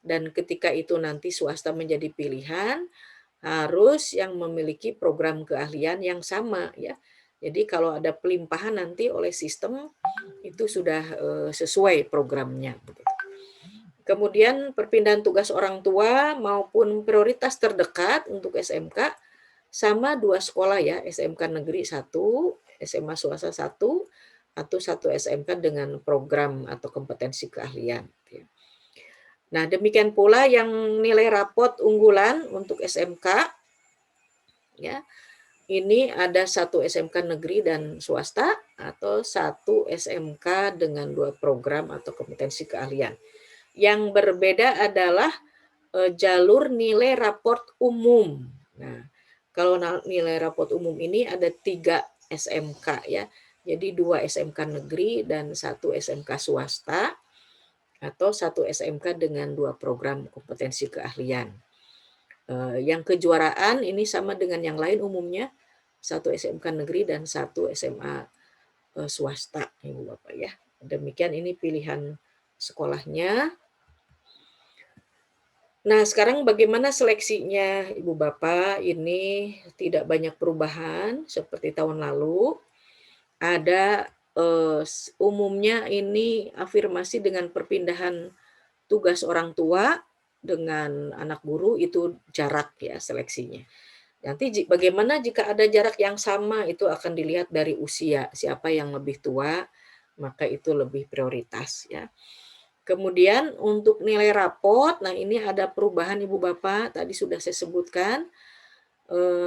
dan ketika itu nanti swasta menjadi pilihan harus yang memiliki program keahlian yang sama ya. Jadi kalau ada pelimpahan nanti oleh sistem itu sudah sesuai programnya. Kemudian perpindahan tugas orang tua maupun prioritas terdekat untuk SMK sama 2 sekolah ya, SMK negeri 1, SMA swasta 1, atau 1 SMK dengan program atau kompetensi keahlian. Nah demikian pula yang nilai raport unggulan untuk SMK ya. Ini ada 1 SMK negeri dan swasta atau 1 SMK dengan 2 program atau kompetensi keahlian. Yang berbeda adalah jalur nilai raport umum. Nah, kalau nilai raport umum ini ada 3 SMK ya. Jadi 2 SMK negeri dan 1 SMK swasta atau 1 SMK dengan 2 program kompetensi keahlian. Yang kejuaraan ini sama dengan yang lain umumnya 1 SMK negeri dan 1 SMA swasta Ibu Bapak ya. Demikian ini pilihan sekolahnya. Nah, sekarang bagaimana seleksinya Ibu Bapak? Ini tidak banyak perubahan seperti tahun lalu. Ada umumnya ini afirmasi dengan perpindahan tugas orang tua dengan anak guru itu jarak ya seleksinya. Nanti bagaimana jika ada jarak yang sama itu akan dilihat dari usia. Siapa yang lebih tua maka itu lebih prioritas ya. Kemudian untuk nilai raport, nah ini ada perubahan Ibu Bapak, tadi sudah saya sebutkan.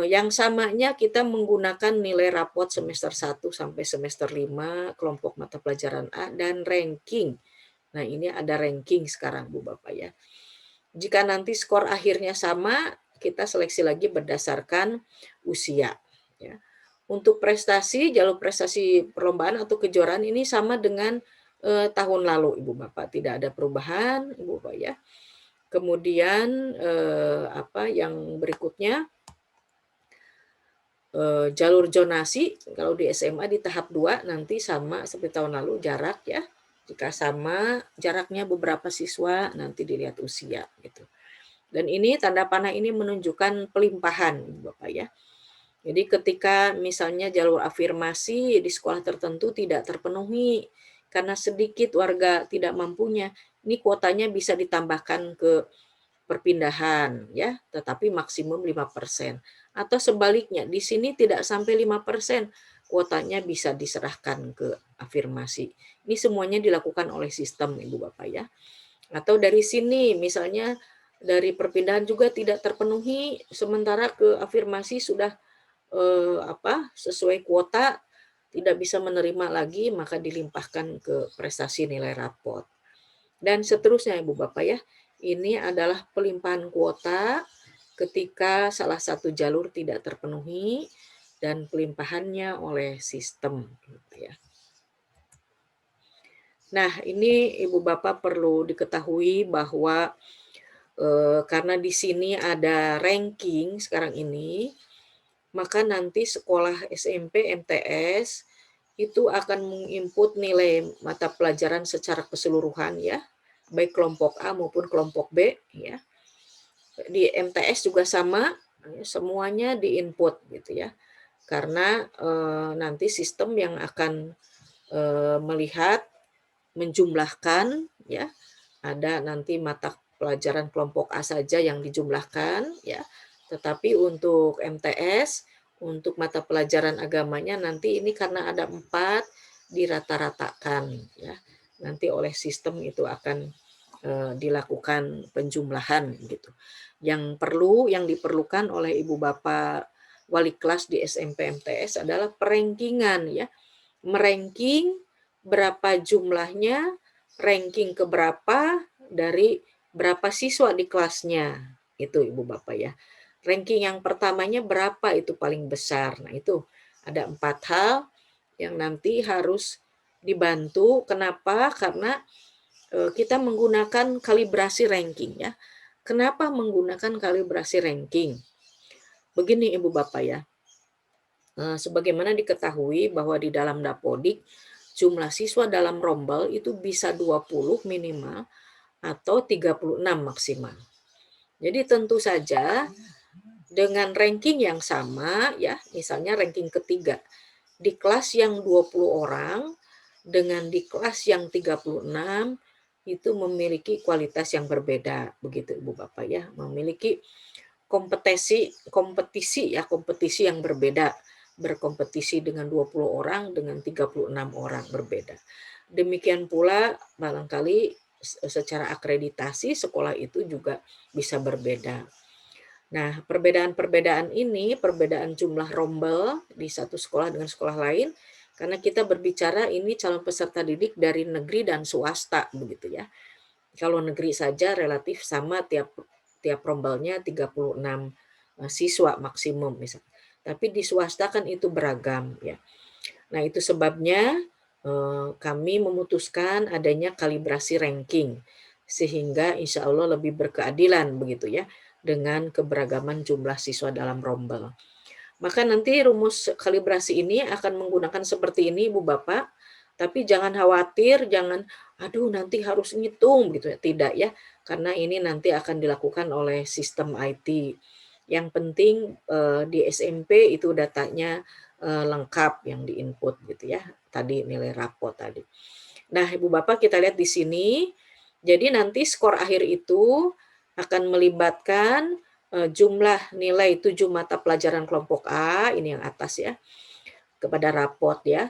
Yang samanya kita menggunakan nilai raport semester 1 sampai semester 5, kelompok mata pelajaran A, dan ranking. Nah ini ada ranking sekarang Bu Bapak ya. Jika nanti skor akhirnya sama, kita seleksi lagi berdasarkan usia. Ya. Untuk prestasi, jalur prestasi perlombaan atau kejuaraan ini sama dengan tahun lalu Ibu Bapak, tidak ada perubahan Ibu Bapak ya. Kemudian yang berikutnya jalur zonasi kalau di SMA di tahap 2 nanti sama seperti tahun lalu jarak ya. Jika sama jaraknya beberapa siswa nanti dilihat usia gitu. Dan ini tanda panah ini menunjukkan pelimpahan Bapak ya. Jadi ketika misalnya jalur afirmasi di sekolah tertentu tidak terpenuhi karena sedikit warga tidak mampunya, ini kuotanya bisa ditambahkan ke perpindahan ya, tetapi maksimum 5%. Atau sebaliknya, di sini tidak sampai 5%, kuotanya bisa diserahkan ke afirmasi. Ini semuanya dilakukan oleh sistem Ibu Bapak ya. Atau dari sini misalnya dari perpindahan juga tidak terpenuhi, sementara ke afirmasi sudah sesuai kuota, tidak bisa menerima lagi, maka dilimpahkan ke prestasi nilai rapot. Dan seterusnya Ibu Bapak ya. Ini adalah pelimpahan kuota ketika salah satu jalur tidak terpenuhi dan pelimpahannya oleh sistem gitu ya. Nah, ini Ibu Bapak perlu diketahui bahwa karena di sini ada ranking sekarang ini, maka nanti sekolah SMP MTS itu akan menginput nilai mata pelajaran secara keseluruhan ya, baik kelompok A maupun kelompok B ya. Di MTS juga sama, semuanya diinput gitu ya. Karena nanti sistem yang akan melihat menjumlahkan ya. Ada nanti mata pelajaran kelompok A saja yang dijumlahkan ya. Tetapi untuk MTS, untuk mata pelajaran agamanya nanti ini karena ada 4 dirata-ratakan ya. Nanti oleh sistem itu akan dilakukan penjumlahan gitu. Yang diperlukan oleh Ibu Bapak wali kelas di SMP MTS adalah perankingan ya. Meranking berapa jumlahnya, ranking ke berapa dari berapa siswa di kelasnya. Itu Ibu Bapak ya. Ranking yang pertamanya berapa itu paling besar. Nah, itu ada 4 hal yang nanti harus dibantu. Kenapa? Karena kita menggunakan kalibrasi ranking ya. Kenapa menggunakan kalibrasi ranking? Begini Ibu Bapak ya. Sebagaimana diketahui bahwa di dalam Dapodik jumlah siswa dalam rombel itu bisa 20 minimal atau 36 maksimal. Jadi tentu saja dengan ranking yang sama ya, misalnya ranking ketiga di kelas yang 20 orang dengan di kelas yang 36 itu memiliki kualitas yang berbeda begitu Ibu Bapak ya, memiliki kompetisi yang berbeda, berkompetisi dengan 20 orang dengan 36 orang berbeda. Demikian pula barangkali secara akreditasi sekolah itu juga bisa berbeda. Nah, perbedaan-perbedaan ini, perbedaan jumlah rombel di satu sekolah dengan sekolah lain, karena kita berbicara ini calon peserta didik dari negeri dan swasta begitu ya. Kalau negeri saja relatif sama tiap rombelnya 36 siswa maksimum misalnya. Tapi di swasta kan itu beragam ya. Nah, itu sebabnya kami memutuskan adanya kalibrasi ranking sehingga insya Allah lebih berkeadilan begitu ya dengan keberagaman jumlah siswa dalam rombel. Maka nanti rumus kalibrasi ini akan menggunakan seperti ini Ibu Bapak, tapi jangan khawatir, jangan aduh nanti harus ngitung gitu ya, tidak ya, karena ini nanti akan dilakukan oleh sistem IT. Yang penting di SMP itu datanya lengkap yang diinput gitu ya, tadi nilai rapot tadi. Nah Ibu Bapak kita lihat di sini, jadi nanti skor akhir itu akan melibatkan jumlah nilai 7 mata pelajaran kelompok A, ini yang atas ya, kepada rapot ya,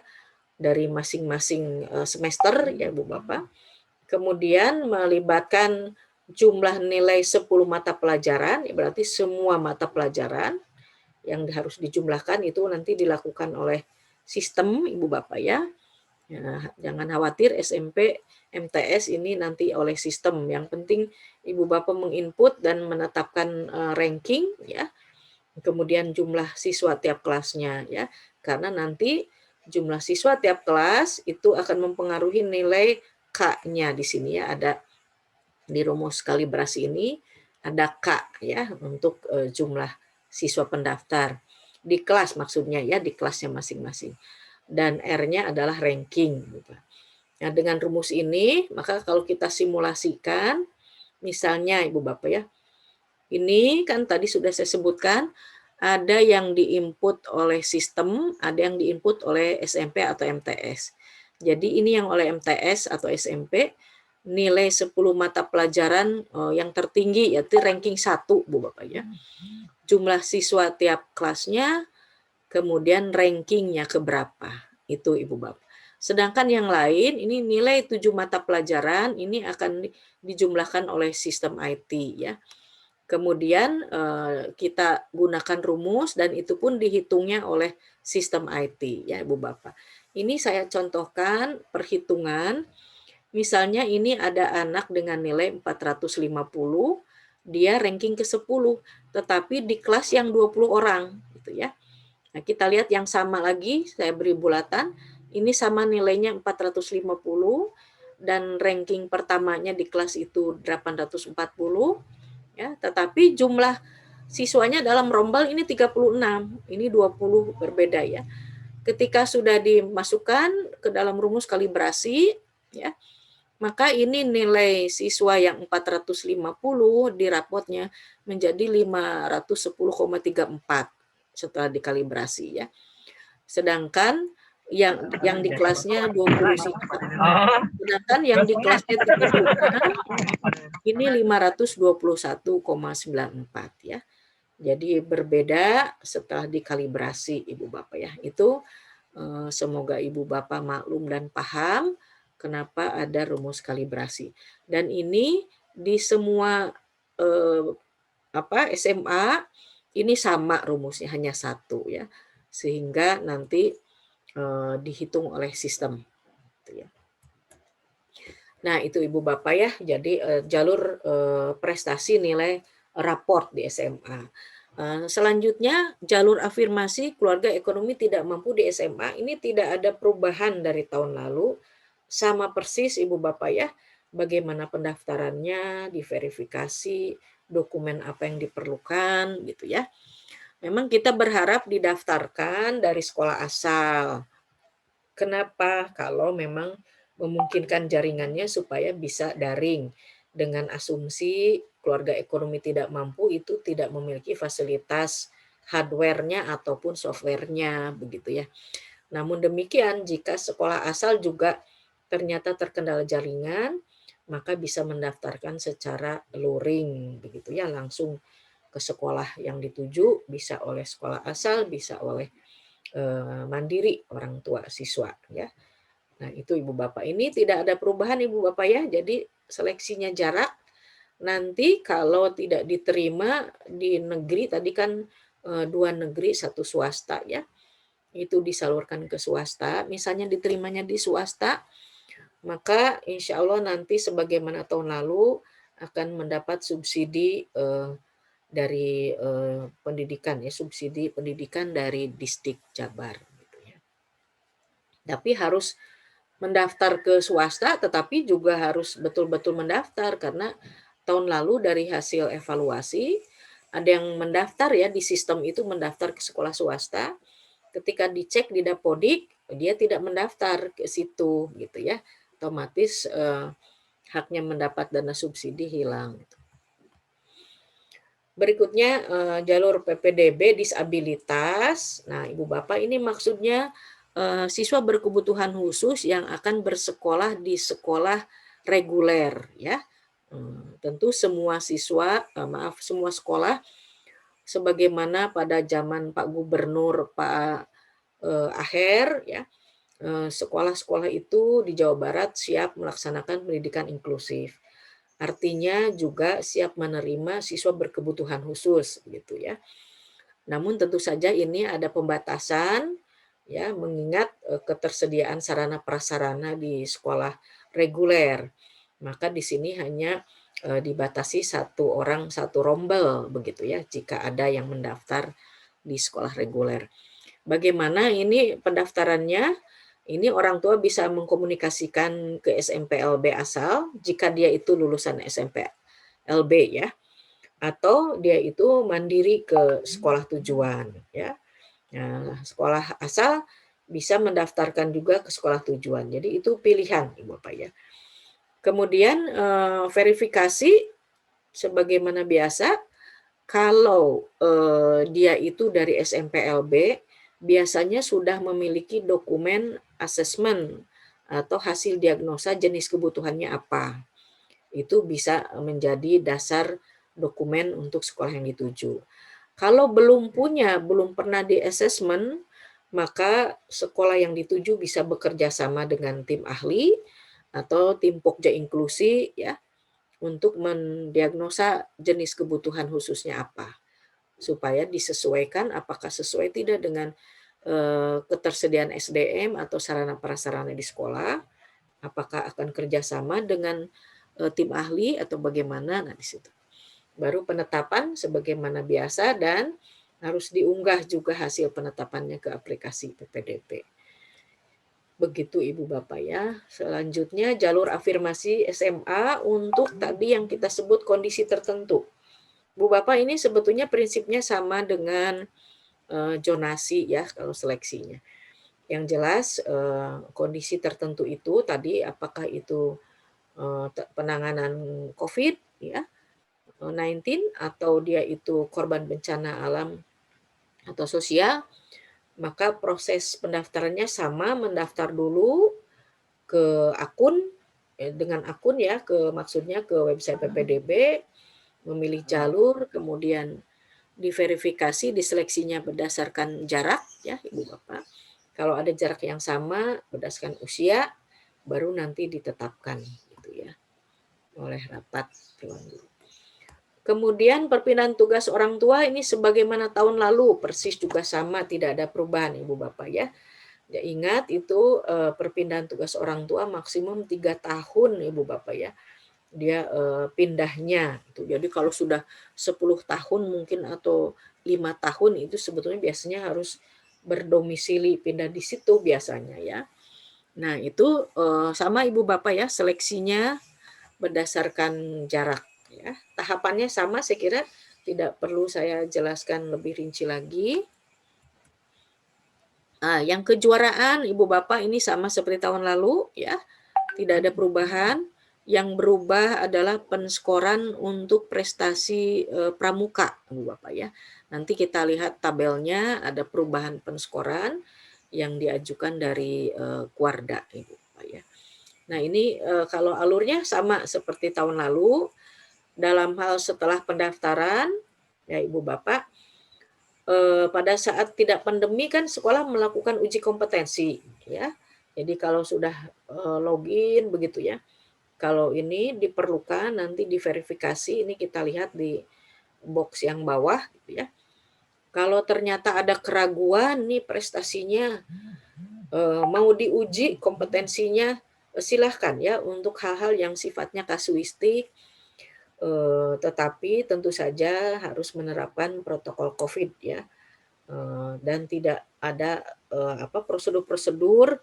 dari masing-masing semester ya Bu Bapak. Kemudian melibatkan jumlah nilai 10 mata pelajaran, ya berarti semua mata pelajaran yang harus dijumlahkan itu nanti dilakukan oleh sistem Ibu Bapak ya. Ya, jangan khawatir SMP MTS ini nanti oleh sistem. Yang penting Ibu Bapak menginput dan menetapkan ranking ya. Kemudian jumlah siswa tiap kelasnya ya. Karena nanti Jumlah siswa tiap kelas itu akan mempengaruhi nilai K-nya di sini ya, ada di rumus kalibrasi ini ada K ya untuk jumlah siswa pendaftar di kelas, maksudnya ya di kelasnya masing-masing, dan R-nya adalah ranking gitu. Nah, dengan rumus ini maka kalau kita simulasikan misalnya Ibu Bapak ya, ini kan tadi sudah saya sebutkan ada yang diinput oleh sistem, ada yang diinput oleh SMP atau MTS. Jadi ini yang oleh MTS atau SMP nilai 10 mata pelajaran yang tertinggi yaitu ranking 1 Bu Bapak ya. Jumlah siswa tiap kelasnya, kemudian rankingnya keberapa. Itu Ibu Bapak. Sedangkan yang lain ini nilai 7 mata pelajaran ini akan dijumlahkan oleh sistem IT ya. Kemudian kita gunakan rumus dan itu pun dihitungnya oleh sistem IT ya Ibu Bapak. Ini saya contohkan perhitungan. Misalnya ini ada anak dengan nilai 450, dia ranking ke-10, tetapi di kelas yang 20 orang gitu ya. Nah, kita lihat yang sama lagi, saya beri bulatan. Ini sama nilainya 450 dan ranking pertamanya di kelas itu 840 ya, tetapi jumlah siswanya dalam rombel ini 36, ini 20 berbeda ya. Ketika sudah dimasukkan ke dalam rumus kalibrasi ya, maka ini nilai siswa yang 450 di rapotnya menjadi 510,34 setelah dikalibrasi ya. Sedangkan yang di kelasnya 20 siswa. Sedangkan yang di kelasnya 36 ini 521,94 ya. Jadi berbeda setelah dikalibrasi Ibu Bapak ya. Itu semoga Ibu Bapak maklum dan paham kenapa ada rumus kalibrasi. Dan ini di semua SMA ini sama rumusnya, hanya satu ya. Sehingga nanti dihitung oleh sistem. Gitu ya. Nah, itu Ibu Bapak ya. Jadi jalur prestasi nilai raport di SMA. Selanjutnya jalur afirmasi keluarga ekonomi tidak mampu di SMA ini tidak ada perubahan dari tahun lalu, sama persis Ibu Bapak ya, bagaimana pendaftarannya, diverifikasi, dokumen apa yang diperlukan gitu ya. Memang kita berharap didaftarkan dari sekolah asal. Kenapa? Kalau memang memungkinkan jaringannya supaya bisa daring, dengan asumsi keluarga ekonomi tidak mampu itu tidak memiliki fasilitas hardware-nya ataupun software-nya begitu ya. Namun demikian jika sekolah asal juga ternyata terkendala jaringan, maka bisa mendaftarkan secara luring begitu ya, langsung ke sekolah yang dituju, bisa oleh sekolah asal, bisa oleh mandiri orang tua siswa ya. Nah, itu Ibu Bapak. Ini tidak ada perubahan Ibu Bapak ya. Jadi seleksinya jarak. Nanti kalau tidak diterima di negeri, tadi kan 2 negeri 1 swasta ya. Itu disalurkan ke swasta. Misalnya diterimanya di swasta, maka insya Allah nanti sebagaimana tahun lalu akan mendapat subsidi dari pendidikan ya, subsidi pendidikan dari Distrik Jabar gitu ya. Tapi harus mendaftar ke swasta, tetapi juga harus betul-betul mendaftar karena tahun lalu dari hasil evaluasi ada yang mendaftar ya di sistem itu, mendaftar ke sekolah swasta. Ketika dicek di Dapodik dia tidak mendaftar ke situ gitu ya, otomatis haknya mendapat dana subsidi hilang. Berikutnya jalur PPDB disabilitas. Nah, Ibu Bapak, ini maksudnya siswa berkebutuhan khusus yang akan bersekolah di sekolah reguler ya. Tentu semua siswa, semua sekolah sebagaimana pada zaman Pak Gubernur Pak Aher ya. Sekolah-sekolah itu di Jawa Barat siap melaksanakan pendidikan inklusif. Artinya juga siap menerima siswa berkebutuhan khusus gitu ya. Namun tentu saja ini ada pembatasan ya, mengingat ketersediaan sarana prasarana di sekolah reguler. Maka di sini hanya dibatasi 1 orang 1 rombel begitu ya jika ada yang mendaftar di sekolah reguler. Bagaimana ini pendaftarannya? Ini orang tua bisa mengkomunikasikan ke SMPLB asal jika dia itu lulusan SMPLB ya, atau dia itu mandiri ke sekolah tujuan ya. Nah, sekolah asal bisa mendaftarkan juga ke sekolah tujuan. Jadi itu pilihan Ibu Bapak ya. Kemudian verifikasi sebagaimana biasa, kalau dia itu dari SMPLB biasanya sudah memiliki dokumen asesmen atau hasil diagnosa jenis kebutuhannya apa. Itu bisa menjadi dasar dokumen untuk sekolah yang dituju. Kalau belum punya, belum pernah di assessment, maka sekolah yang dituju bisa bekerja sama dengan tim ahli atau tim Pokja Inklusi ya untuk mendiagnosa jenis kebutuhan khususnya apa, supaya disesuaikan apakah sesuai tidak dengan ketersediaan SDM atau sarana prasarana di sekolah, apakah akan kerjasama dengan tim ahli atau bagaimana. Nah di situ baru penetapan sebagaimana biasa dan harus diunggah juga hasil penetapannya ke aplikasi PPDB. Begitu Ibu Bapak ya. Selanjutnya jalur afirmasi SMA untuk tadi yang kita sebut kondisi tertentu. Bu Bapak ini sebetulnya prinsipnya sama dengan zonasi ya kalau seleksinya. Yang jelas kondisi tertentu itu tadi apakah itu penanganan COVID ya 19 atau dia itu korban bencana alam atau sosial, maka proses pendaftarannya sama, mendaftar dulu ke akun dengan akun ya maksudnya ke website PPDB, memilih jalur, kemudian diverifikasi, diseleksinya berdasarkan jarak ya Ibu Bapak. Kalau ada jarak yang sama berdasarkan usia, baru nanti ditetapkan gitu ya oleh rapat Dewan Guru. Kemudian perpindahan tugas orang tua ini sebagaimana tahun lalu persis juga sama, tidak ada perubahan Ibu Bapak ya. Ya ingat itu perpindahan tugas orang tua maksimum 3 tahun Ibu Bapak ya. Dia pindahnya itu. Jadi kalau sudah 10 tahun mungkin atau 5 tahun itu sebetulnya biasanya harus berdomisili pindah di situ biasanya ya. Nah, itu sama Ibu Bapak ya, seleksinya berdasarkan jarak ya. Tahapannya sama saya kira tidak perlu saya jelaskan lebih rinci lagi. Nah, yang kejuaraan Ibu Bapak ini sama seperti tahun lalu ya. Tidak ada perubahan. Yang berubah adalah penskoran untuk prestasi pramuka Ibu Bapak ya. Nanti kita lihat tabelnya ada perubahan penskoran yang diajukan dari Kuarda Ibu Bapak ya. Nah, ini kalau alurnya sama seperti tahun lalu. Dalam hal setelah pendaftaran ya Ibu Bapak, pada saat tidak pandemi kan sekolah melakukan uji kompetensi ya. Jadi kalau sudah login begitu ya, kalau ini diperlukan nanti diverifikasi, ini kita lihat di box yang bawah gitu ya. Kalau ternyata ada keraguan nih prestasinya mau diuji kompetensinya, silahkan ya untuk hal-hal yang sifatnya kasuistik, tetapi tentu saja harus menerapkan protokol COVID ya, dan tidak ada prosedur-prosedur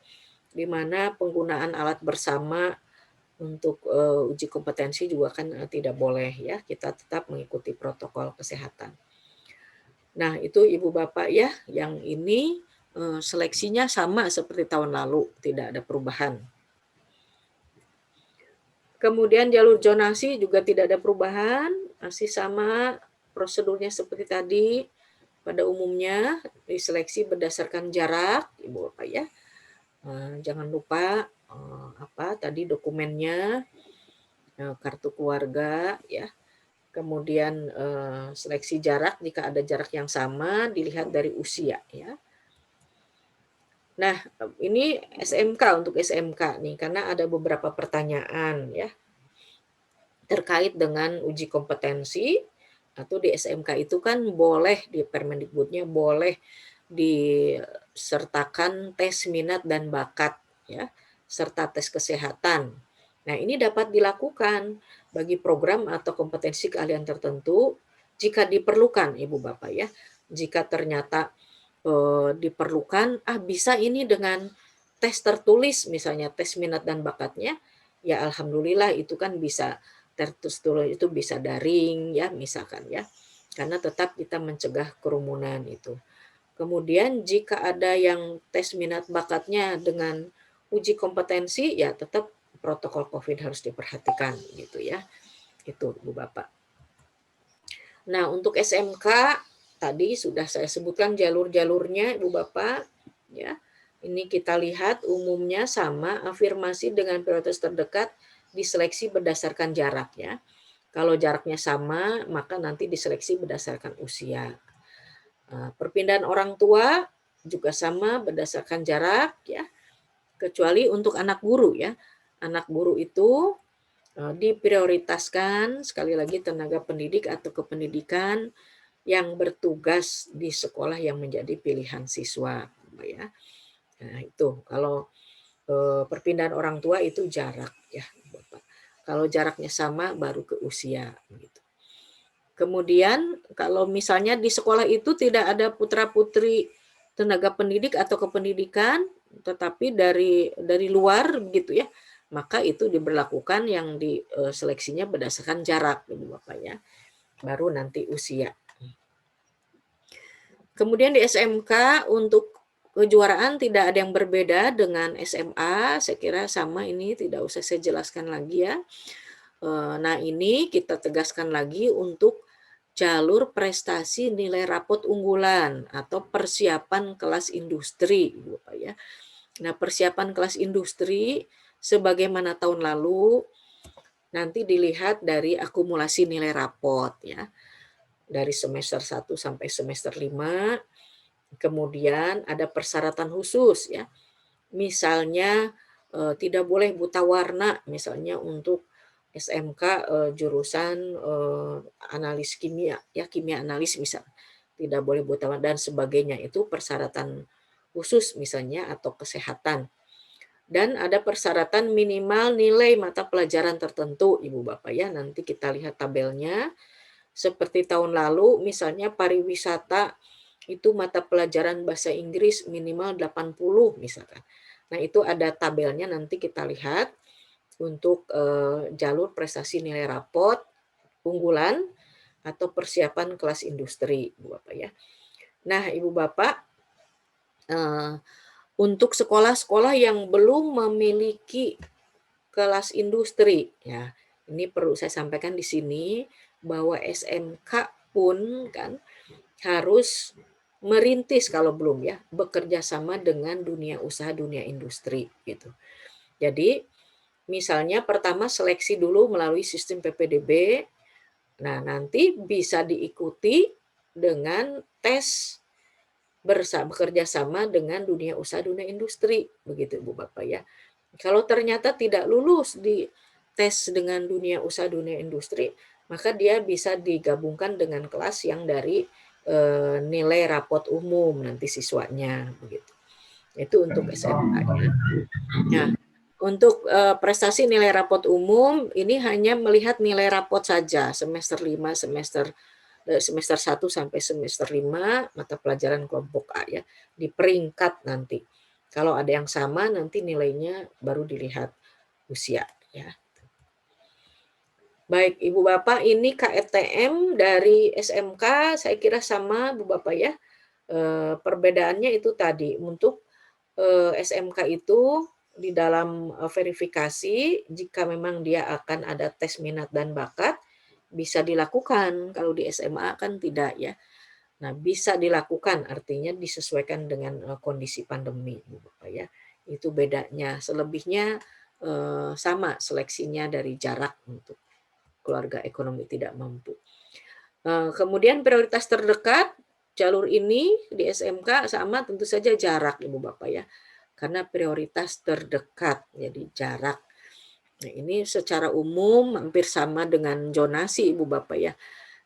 di mana penggunaan alat bersama untuk uji kompetensi juga kan tidak boleh ya, kita tetap mengikuti protokol kesehatan. Nah itu Ibu Bapak ya, yang ini seleksinya sama seperti tahun lalu, tidak ada perubahan. Kemudian jalur zonasi juga tidak ada perubahan, masih sama prosedurnya seperti tadi. Pada umumnya diseleksi berdasarkan jarak, Ibu Bapak ya. Jangan lupa tadi dokumennya, kartu keluarga ya. Kemudian seleksi jarak, jika ada jarak yang sama dilihat dari usia ya. Nah, ini SMK untuk SMK nih, karena ada beberapa pertanyaan ya terkait dengan uji kompetensi atau di SMK itu kan boleh di Permendikbudnya boleh disertakan tes minat dan bakat ya, serta tes kesehatan. Nah, ini dapat dilakukan bagi program atau kompetensi keahlian tertentu jika diperlukan Ibu Bapak ya. Jika ternyata diperlukan, bisa ini dengan tes tertulis misalnya, tes minat dan bakatnya, ya alhamdulillah itu kan bisa tertulis, itu bisa daring ya misalkan ya, karena tetap kita mencegah kerumunan itu. Kemudian jika ada yang tes minat bakatnya dengan uji kompetensi, ya tetap protokol COVID harus diperhatikan gitu ya. Itu Bu Bapak. Nah, untuk SMK tadi sudah saya sebutkan jalur-jalurnya Ibu Bapak ya. Ini kita lihat umumnya sama, afirmasi dengan prioritas terdekat diseleksi berdasarkan jarak ya. Kalau jaraknya sama, maka nanti diseleksi berdasarkan usia. Perpindahan orang tua juga sama berdasarkan jarak ya, kecuali untuk anak guru ya. Anak guru itu diprioritaskan, sekali lagi tenaga pendidik atau kependidikan yang bertugas di sekolah yang menjadi pilihan siswa ya. Nah, itu kalau perpindahan orang tua itu jarak ya Bapak. Kalau jaraknya sama baru ke usia gitu. Kemudian kalau misalnya di sekolah itu tidak ada putra-putri tenaga pendidik atau kependidikan, tetapi dari luar begitu ya, maka itu diberlakukan yang diseleksinya berdasarkan jarak, Ibu Bapak ya, baru nanti usia. Kemudian di SMK untuk kejuaraan tidak ada yang berbeda dengan SMA, saya kira sama, ini tidak usah saya jelaskan lagi ya. Nah ini kita tegaskan lagi untuk jalur prestasi nilai rapot unggulan atau persiapan kelas industri, Bapak ya. Nah, persiapan kelas industri sebagaimana tahun lalu nanti dilihat dari akumulasi nilai rapot ya. Dari semester 1 sampai semester 5. Kemudian ada persyaratan khusus ya. Misalnya tidak boleh buta warna misalnya untuk SMK jurusan analis kimia ya, kimia analis misal, tidak boleh buta dan sebagainya, itu persyaratan khusus misalnya, atau kesehatan. Dan ada persyaratan minimal nilai mata pelajaran tertentu Ibu Bapak ya, nanti kita lihat tabelnya. Seperti tahun lalu misalnya pariwisata itu mata pelajaran bahasa Inggris minimal 80 misalkan. Nah, itu ada tabelnya, nanti kita lihat untuk jalur prestasi nilai rapot unggulan atau persiapan kelas industri, Ibu Bapak ya. Nah, Ibu Bapak, untuk sekolah-sekolah yang belum memiliki kelas industri, ya, ini perlu saya sampaikan di sini bahwa SMK pun kan harus merintis kalau belum ya, bekerja sama dengan dunia usaha, dunia industri gitu. Jadi misalnya pertama seleksi dulu melalui sistem PPDB. Nah, nanti bisa diikuti dengan tes bekerja sama dengan dunia usaha, dunia industri, begitu Ibu Bapak ya. Kalau ternyata tidak lulus di tes dengan dunia usaha, dunia industri, maka dia bisa digabungkan dengan kelas yang dari nilai rapot umum nanti siswanya, begitu. Itu untuk SMA ya. Nah, untuk prestasi nilai rapot umum ini hanya melihat nilai rapot saja semester 5, semester 1 sampai semester 5 mata pelajaran kelompok A ya, di peringkat nanti. Kalau ada yang sama nanti nilainya baru dilihat usia ya. Baik Ibu Bapak, ini KRTM dari SMK saya kira sama Bu Bapak ya. Perbedaannya itu tadi untuk SMK itu di dalam verifikasi jika memang dia akan ada tes minat dan bakat bisa dilakukan, kalau di SMA kan tidak ya. Nah, bisa dilakukan artinya disesuaikan dengan kondisi pandemi Bu Bapak ya. Itu bedanya. Selebihnya sama seleksinya dari jarak untuk keluarga ekonomi tidak mampu. Kemudian prioritas terdekat jalur ini di SMK sama tentu saja jarak Ibu Bapak ya. Karena prioritas terdekat jadi jarak. Nah, ini secara umum hampir sama dengan zonasi Ibu Bapak ya.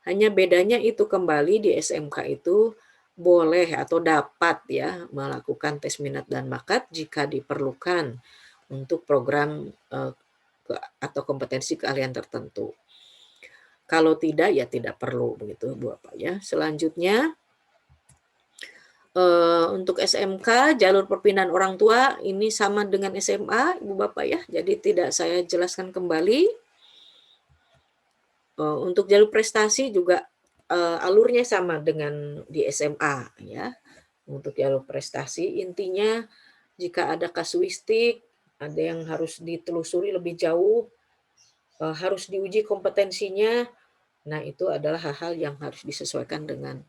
Hanya bedanya itu kembali di SMK itu boleh atau dapat ya melakukan tes minat dan bakat jika diperlukan untuk program atau kompetensi keahlian tertentu. Kalau tidak ya tidak perlu begitu Bu Bapak ya. Selanjutnya Untuk SMK, jalur perpindahan orang tua ini sama dengan SMA, Ibu Bapak ya. Jadi tidak saya jelaskan kembali. Untuk jalur prestasi juga alurnya sama dengan di SMA ya. Untuk jalur prestasi intinya jika ada kasuistik, ada yang harus ditelusuri lebih jauh, harus diuji kompetensinya. Nah, itu adalah hal-hal yang harus disesuaikan dengan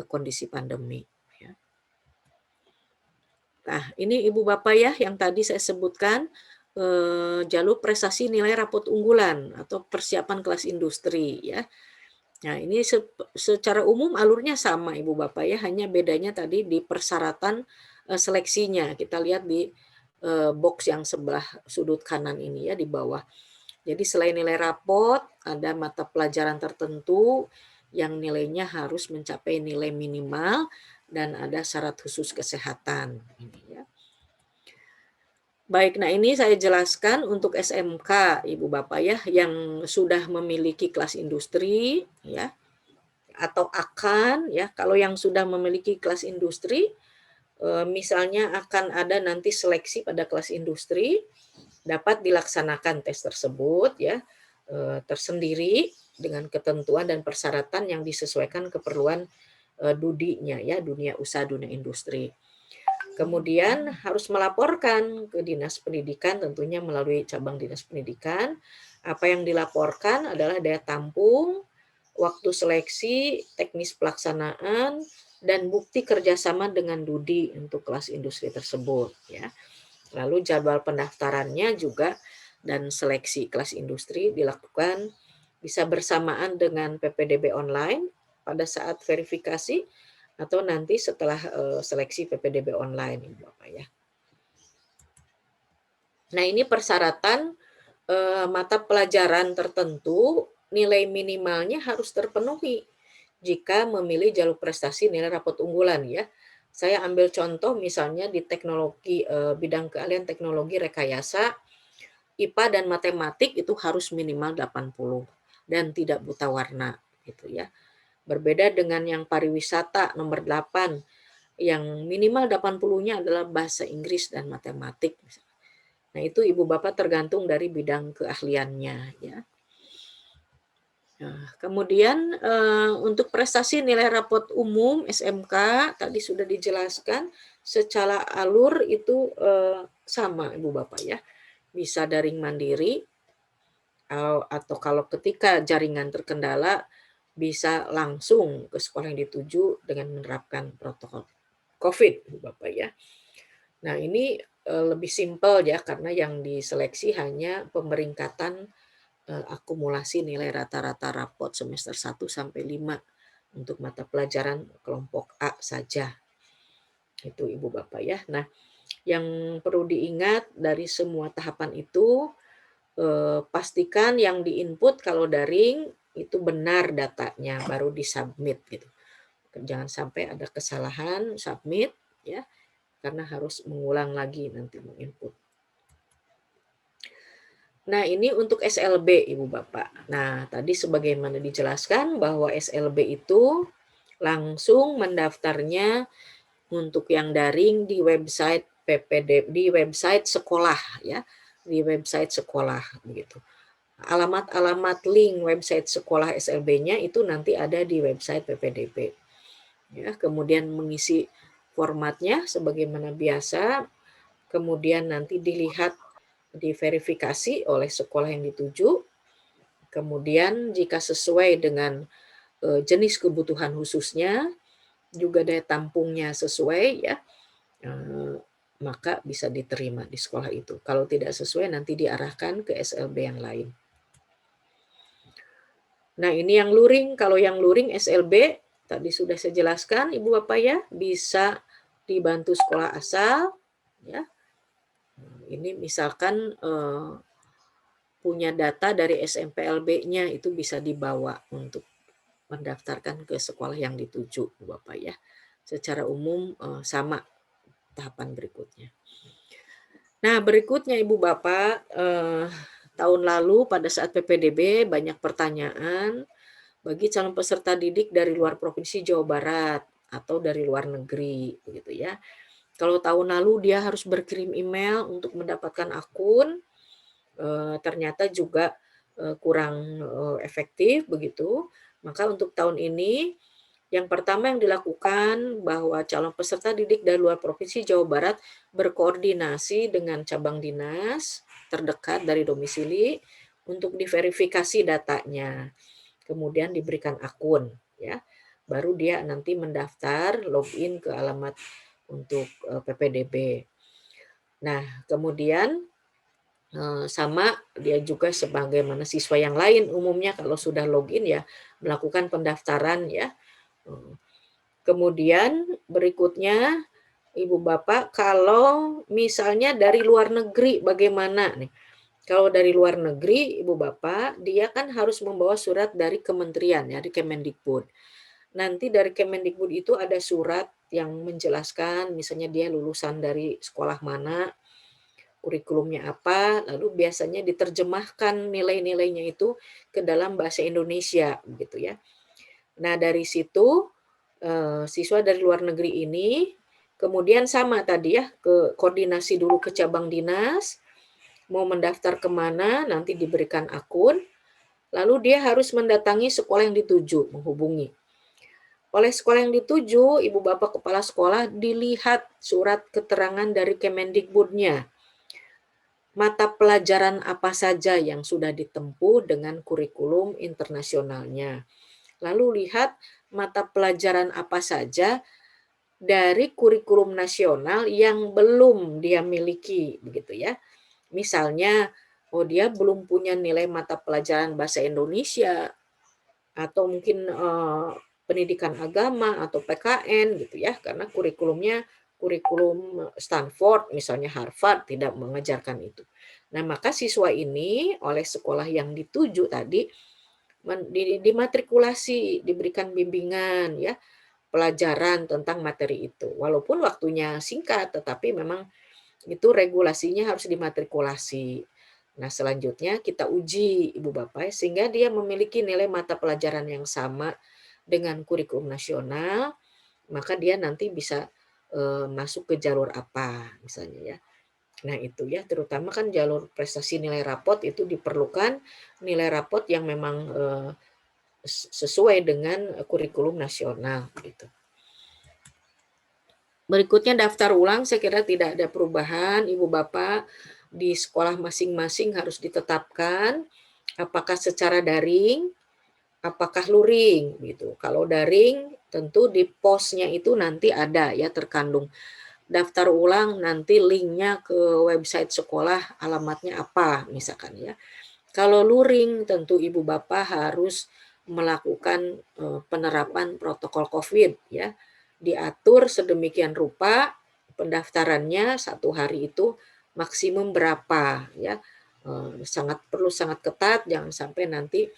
kondisi pandemi. Ya. Nah, ini Ibu Bapak ya yang tadi saya sebutkan jalur prestasi nilai rapot unggulan atau persiapan kelas industri ya. Nah, ini secara umum alurnya sama Ibu Bapak ya, hanya bedanya tadi di persyaratan seleksinya. Kita lihat di box yang sebelah sudut kanan ini ya di bawah. Jadi selain nilai rapot, ada mata pelajaran tertentu yang nilainya harus mencapai nilai minimal dan ada syarat khusus kesehatan. Ini ya. Baik, nah ini saya jelaskan untuk SMK, Ibu Bapak ya, yang sudah memiliki kelas industri ya, atau akan ya. Kalau yang sudah memiliki kelas industri, misalnya akan ada nanti seleksi pada kelas industri, dapat dilaksanakan tes tersebut ya tersendiri dengan ketentuan dan persyaratan yang disesuaikan keperluan DUDI-nya ya, dunia usaha, dunia industri. Kemudian harus melaporkan ke Dinas Pendidikan, tentunya melalui cabang Dinas Pendidikan. Apa yang dilaporkan adalah daya tampung, waktu seleksi, teknis pelaksanaan, dan bukti kerjasama dengan DUDI untuk kelas industri tersebut. Ya. Lalu jadwal pendaftarannya juga dan seleksi kelas industri dilakukan bisa bersamaan dengan PPDB online pada saat verifikasi atau nanti setelah seleksi PPDB online, Ibu Bapak ya. Nah, ini persyaratan mata pelajaran tertentu nilai minimalnya harus terpenuhi jika memilih jalur prestasi nilai rapot unggulan ya. Saya ambil contoh misalnya di teknologi bidang keahlian teknologi rekayasa, IPA dan matematik itu harus minimal 80 dan tidak buta warna gitu ya. Berbeda dengan yang pariwisata nomor 8 yang minimal 80-nya adalah bahasa Inggris dan matematik. Nah, itu Ibu Bapak tergantung dari bidang keahliannya ya. Nah, kemudian untuk prestasi nilai rapot umum SMK tadi sudah dijelaskan secara alur itu sama Ibu Bapak ya. Bisa daring mandiri atau kalau ketika jaringan terkendala bisa langsung ke sekolah yang dituju dengan menerapkan protokol COVID, Bapak ya. Nah, ini lebih simpel ya karena yang diseleksi hanya pemeringkatan akumulasi nilai rata-rata rapot semester 1 sampai 5 untuk mata pelajaran kelompok A saja. Itu Ibu Bapak ya. Nah, yang perlu diingat dari semua tahapan itu pastikan yang diinput kalau daring itu benar datanya baru disubmit gitu. Jangan sampai ada kesalahan submit ya karena harus mengulang lagi nanti menginput. Nah, ini untuk SLB Ibu Bapak. Nah, tadi sebagaimana dijelaskan bahwa SLB itu langsung mendaftarnya untuk yang daring di website PPD, di website sekolah ya, di website sekolah begitu. Alamat-alamat link website sekolah SLB-nya itu nanti ada di website PPDB. Ya, kemudian mengisi formatnya sebagaimana biasa, kemudian nanti dilihat diverifikasi oleh sekolah yang dituju, kemudian jika sesuai dengan jenis kebutuhan khususnya, juga daya tampungnya sesuai ya, maka bisa diterima di sekolah itu. Kalau tidak sesuai nanti diarahkan ke SLB yang lain. Nah, ini yang luring. Kalau yang luring SLB tadi sudah saya jelaskan Ibu Bapak ya, bisa dibantu sekolah asal ya. Ini misalkan punya data dari SMPLB-nya itu bisa dibawa untuk mendaftarkan ke sekolah yang dituju Ibu Bapak ya. Secara umum sama tahapan berikutnya. Nah, berikutnya Ibu Bapak tahun lalu pada saat PPDB banyak pertanyaan bagi calon peserta didik dari luar Provinsi Jawa Barat atau dari luar negeri begitu ya. Kalau tahun lalu dia harus berkirim email untuk mendapatkan akun, ternyata juga kurang efektif begitu. Maka untuk tahun ini yang pertama yang dilakukan bahwa calon peserta didik dari luar Provinsi Jawa Barat berkoordinasi dengan cabang dinas terdekat dari domisili untuk diverifikasi datanya. Kemudian diberikan akun ya. Baru dia nanti mendaftar login ke alamat untuk PPDB. Nah, kemudian sama dia juga sebagaimana siswa yang lain umumnya kalau sudah login ya melakukan pendaftaran ya. Kemudian berikutnya Ibu Bapak kalau misalnya dari luar negeri bagaimana nih? Kalau dari luar negeri Ibu Bapak dia kan harus membawa surat dari kementerian ya, dari Kemendikbud. Nanti dari Kemendikbud itu ada surat yang menjelaskan misalnya dia lulusan dari sekolah mana, kurikulumnya apa, lalu biasanya diterjemahkan nilai-nilainya itu ke dalam bahasa Indonesia gitu ya. Nah, dari situ siswa dari luar negeri ini kemudian sama tadi ya ke koordinasi dulu ke cabang dinas, mau mendaftar kemana nanti diberikan akun, lalu dia harus mendatangi sekolah yang dituju, menghubungi. Oleh sekolah yang dituju, Ibu Bapak Kepala Sekolah dilihat surat keterangan dari Kemendikbudnya. Mata pelajaran apa saja yang sudah ditempuh dengan kurikulum internasionalnya. Lalu lihat mata pelajaran apa saja dari kurikulum nasional yang belum dia miliki, begitu ya. Misalnya, dia belum punya nilai mata pelajaran bahasa Indonesia atau mungkin pendidikan agama atau PKN gitu ya, karena kurikulumnya kurikulum Stanford, misalnya Harvard tidak mengajarkan itu. Nah, maka siswa ini oleh sekolah yang dituju tadi dimatrikulasi, diberikan bimbingan ya, pelajaran tentang materi itu. Walaupun waktunya singkat, tetapi memang itu regulasinya harus dimatrikulasi. Nah, selanjutnya kita uji Ibu Bapak sehingga dia memiliki nilai mata pelajaran yang sama dengan kurikulum nasional, maka dia nanti bisa masuk ke jalur apa misalnya ya. Nah, itu ya terutama kan jalur prestasi nilai rapot itu diperlukan nilai rapot yang memang sesuai dengan kurikulum nasional gitu. Berikutnya daftar ulang, saya kira tidak ada perubahan, Ibu Bapak di sekolah masing-masing harus ditetapkan apakah secara daring, apakah luring gitu. Kalau daring tentu di posnya itu nanti ada ya terkandung. Daftar ulang nanti linknya ke website sekolah alamatnya apa misalkan ya. Kalau luring tentu Ibu Bapak harus melakukan penerapan protokol COVID ya. Diatur sedemikian rupa pendaftarannya 1 hari itu maksimum berapa ya. Sangat ketat jangan sampai nanti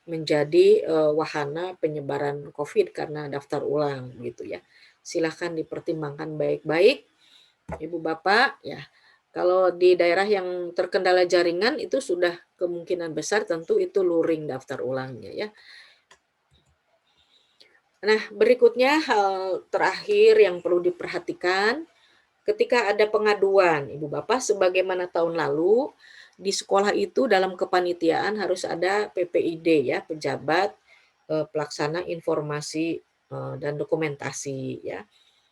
menjadi wahana penyebaran COVID karena daftar ulang gitu ya. Silahkan dipertimbangkan baik-baik Ibu Bapak ya. Kalau di daerah yang terkendala jaringan itu sudah kemungkinan besar tentu itu luring daftar ulangnya ya. Nah, berikutnya hal terakhir yang perlu diperhatikan ketika ada pengaduan Ibu Bapak sebagaimana tahun lalu di sekolah itu dalam kepanitiaan harus ada PPID ya, pejabat pelaksana informasi dan dokumentasi ya.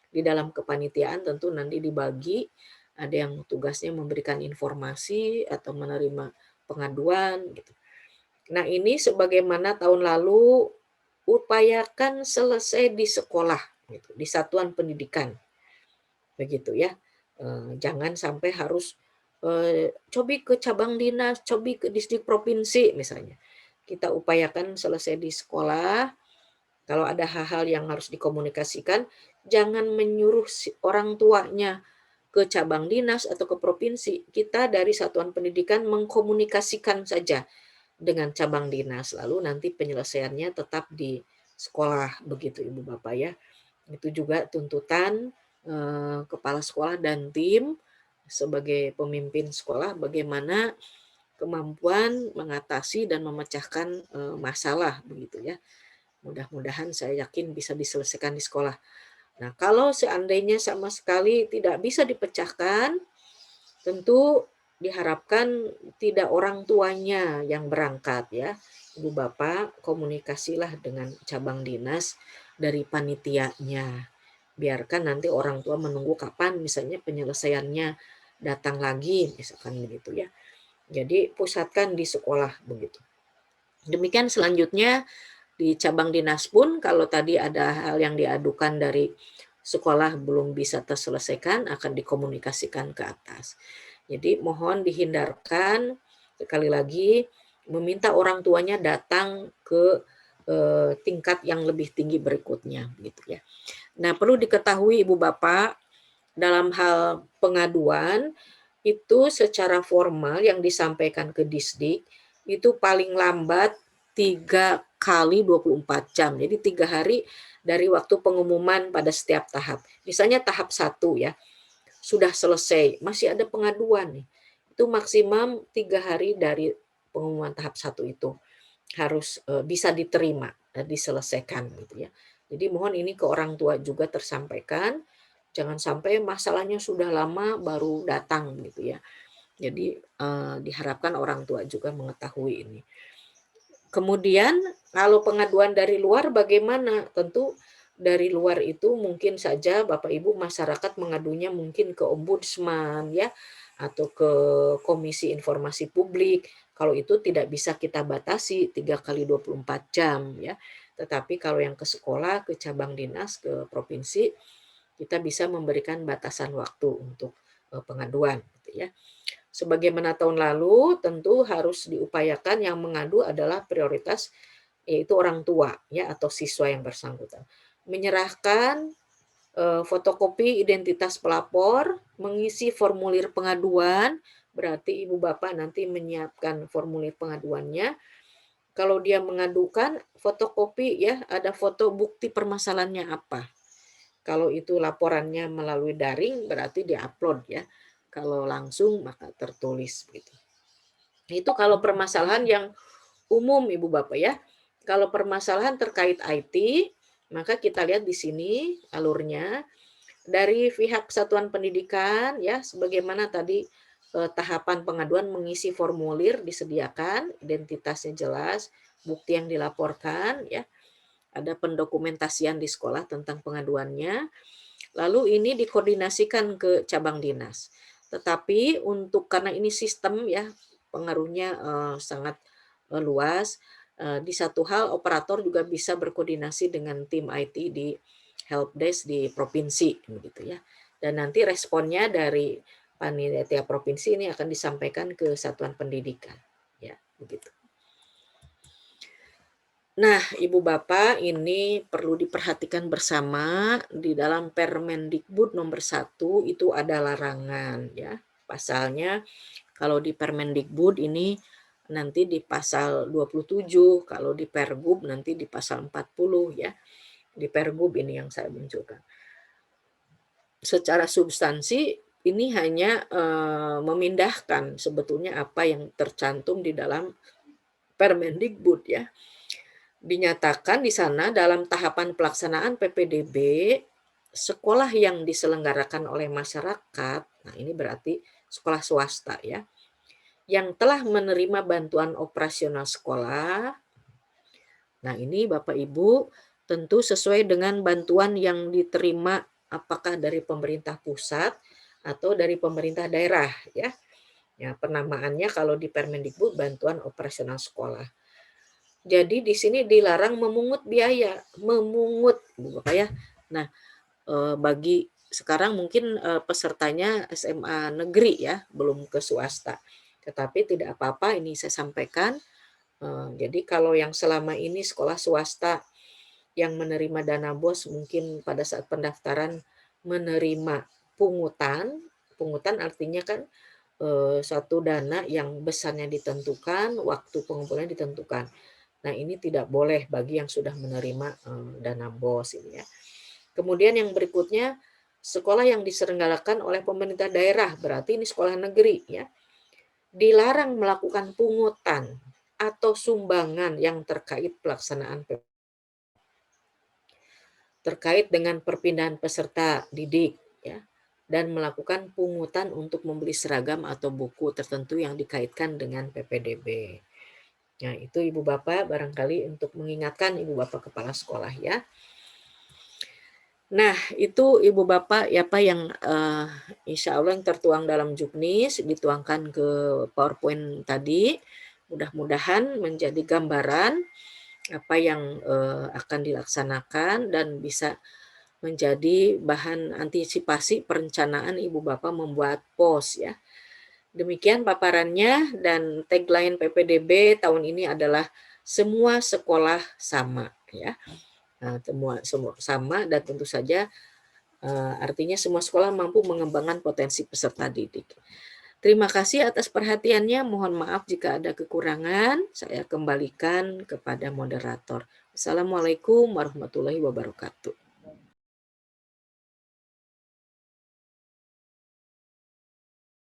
Di dalam kepanitiaan tentu nanti dibagi ada yang tugasnya memberikan informasi atau menerima pengaduan gitu. Nah, ini sebagaimana tahun lalu upayakan selesai di sekolah gitu, di satuan pendidikan. Begitu ya. Jangan sampai harus cobi ke cabang dinas, cobi ke distrik provinsi misalnya. Kita upayakan selesai di sekolah. Kalau ada hal-hal yang harus dikomunikasikan, jangan menyuruh orang tuanya ke cabang dinas atau ke provinsi. Kita dari satuan pendidikan mengkomunikasikan saja dengan cabang dinas. Lalu nanti penyelesaiannya tetap di sekolah begitu Ibu Bapak ya. Itu juga tuntutan kepala sekolah dan tim sebagai pemimpin sekolah bagaimana kemampuan mengatasi dan memecahkan masalah begitu ya. Mudah-mudahan saya yakin bisa diselesaikan di sekolah. Nah, kalau seandainya sama sekali tidak bisa dipecahkan, tentu diharapkan tidak orang tuanya yang berangkat ya. Ibu Bapak komunikasilah dengan cabang dinas dari panitianya. Biarkan nanti orang tua menunggu kapan misalnya penyelesaiannya datang lagi, misalkan begitu ya. Jadi pusatkan di sekolah begitu. Demikian selanjutnya di cabang dinas pun kalau tadi ada hal yang diadukan dari sekolah belum bisa terselesaikan akan dikomunikasikan ke atas. Jadi mohon dihindarkan sekali lagi meminta orang tuanya datang ke tingkat yang lebih tinggi berikutnya gitu ya. Nah, perlu diketahui Ibu Bapak dalam hal pengaduan itu secara formal yang disampaikan ke Disdik itu paling lambat 3 kali 24 jam. Jadi 3 hari dari waktu pengumuman pada setiap tahap. Misalnya tahap 1 ya, sudah selesai, masih ada pengaduan nih. Itu maksimum 3 hari dari pengumuman tahap 1 itu harus bisa diterima dan diselesaikan gitu ya. Jadi mohon ini ke orang tua juga tersampaikan, jangan sampai masalahnya sudah lama baru datang gitu ya. Jadi diharapkan orang tua juga mengetahui ini. Kemudian kalau pengaduan dari luar bagaimana? Tentu dari luar itu mungkin saja Bapak Ibu masyarakat mengadunya mungkin ke ombudsman ya atau ke Komisi Informasi Publik. Kalau itu tidak bisa kita batasi 3 kali 24 jam ya. Tetapi kalau yang ke sekolah, ke cabang dinas, ke provinsi kita bisa memberikan batasan waktu untuk pengaduan gitu ya. Sebagaimana tahun lalu tentu harus diupayakan yang mengadu adalah prioritas yaitu orang tua ya atau siswa yang bersangkutan. Menyerahkan fotokopi identitas pelapor, mengisi formulir pengaduan, berarti Ibu Bapak nanti menyiapkan formulir pengaduannya. Kalau dia mengadukan fotokopi ya, ada foto bukti permasalahannya apa. Kalau itu laporannya melalui daring berarti diupload ya. Kalau langsung maka tertulis gitu. Itu kalau permasalahan yang umum Ibu Bapak ya. Kalau permasalahan terkait IT, maka kita lihat di sini alurnya dari pihak Satuan Pendidikan ya sebagaimana tadi tahapan pengaduan mengisi formulir disediakan, identitasnya jelas, bukti yang dilaporkan ya. Ada pendokumentasian di sekolah tentang pengaduannya. Lalu ini dikoordinasikan ke cabang dinas. Tetapi untuk karena ini sistem ya pengaruhnya sangat luas. Di satu hal operator juga bisa berkoordinasi dengan tim IT di helpdesk di provinsi begitu ya. Dan nanti responnya dari panitia provinsi ini akan disampaikan ke satuan pendidikan. Ya, begitu. Nah, Ibu Bapak, ini perlu diperhatikan bersama di dalam Permendikbud nomor 1 itu ada larangan ya. Pasalnya kalau di Permendikbud ini nanti di pasal 27, kalau di Pergub nanti di pasal 40 ya. Di Pergub ini yang saya munculkan. Secara substansi ini hanya memindahkan sebetulnya apa yang tercantum di dalam Permendikbud ya. Dinyatakan di sana dalam tahapan pelaksanaan PPDB, sekolah yang diselenggarakan oleh masyarakat, nah ini berarti sekolah swasta ya, yang telah menerima bantuan operasional sekolah, nah ini Bapak Ibu tentu sesuai dengan bantuan yang diterima apakah dari pemerintah pusat atau dari pemerintah daerah ya. Ya, penamaannya kalau di Permendikbud bantuan operasional sekolah. Jadi di sini dilarang memungut biaya, memungut, Bu Bapak ya. Nah, bagi sekarang mungkin pesertanya SMA negeri ya, belum ke swasta. Tetapi tidak apa-apa, ini saya sampaikan. Jadi kalau yang selama ini sekolah swasta yang menerima dana BOS mungkin pada saat pendaftaran menerima pungutan, pungutan artinya kan suatu dana yang besarnya ditentukan, waktu pengumpulannya ditentukan. Nah, ini tidak boleh bagi yang sudah menerima dana BOS ini ya. Kemudian yang berikutnya sekolah yang diselenggarakan oleh pemerintah daerah, berarti ini sekolah negeri ya. Dilarang melakukan pungutan atau sumbangan yang terkait pelaksanaan PPDB. terkait dengan perpindahan peserta didik ya, dan melakukan pungutan untuk membeli seragam atau buku tertentu yang dikaitkan dengan PPDB. Nah, itu Ibu Bapak barangkali untuk mengingatkan Ibu Bapak kepala sekolah ya. Nah, itu Ibu Bapak apa yang insya Allah yang tertuang dalam Juknis dituangkan ke PowerPoint tadi. Mudah-mudahan menjadi gambaran apa yang akan dilaksanakan dan bisa menjadi bahan antisipasi perencanaan Ibu Bapak membuat POS ya. Demikian paparannya dan tagline PPDB tahun ini adalah semua sekolah sama ya. Nah, semua sama dan tentu saja artinya semua sekolah mampu mengembangkan potensi peserta didik. Terima kasih atas perhatiannya. Mohon maaf jika ada kekurangan. Saya kembalikan kepada moderator. Assalamualaikum warahmatullahi wabarakatuh.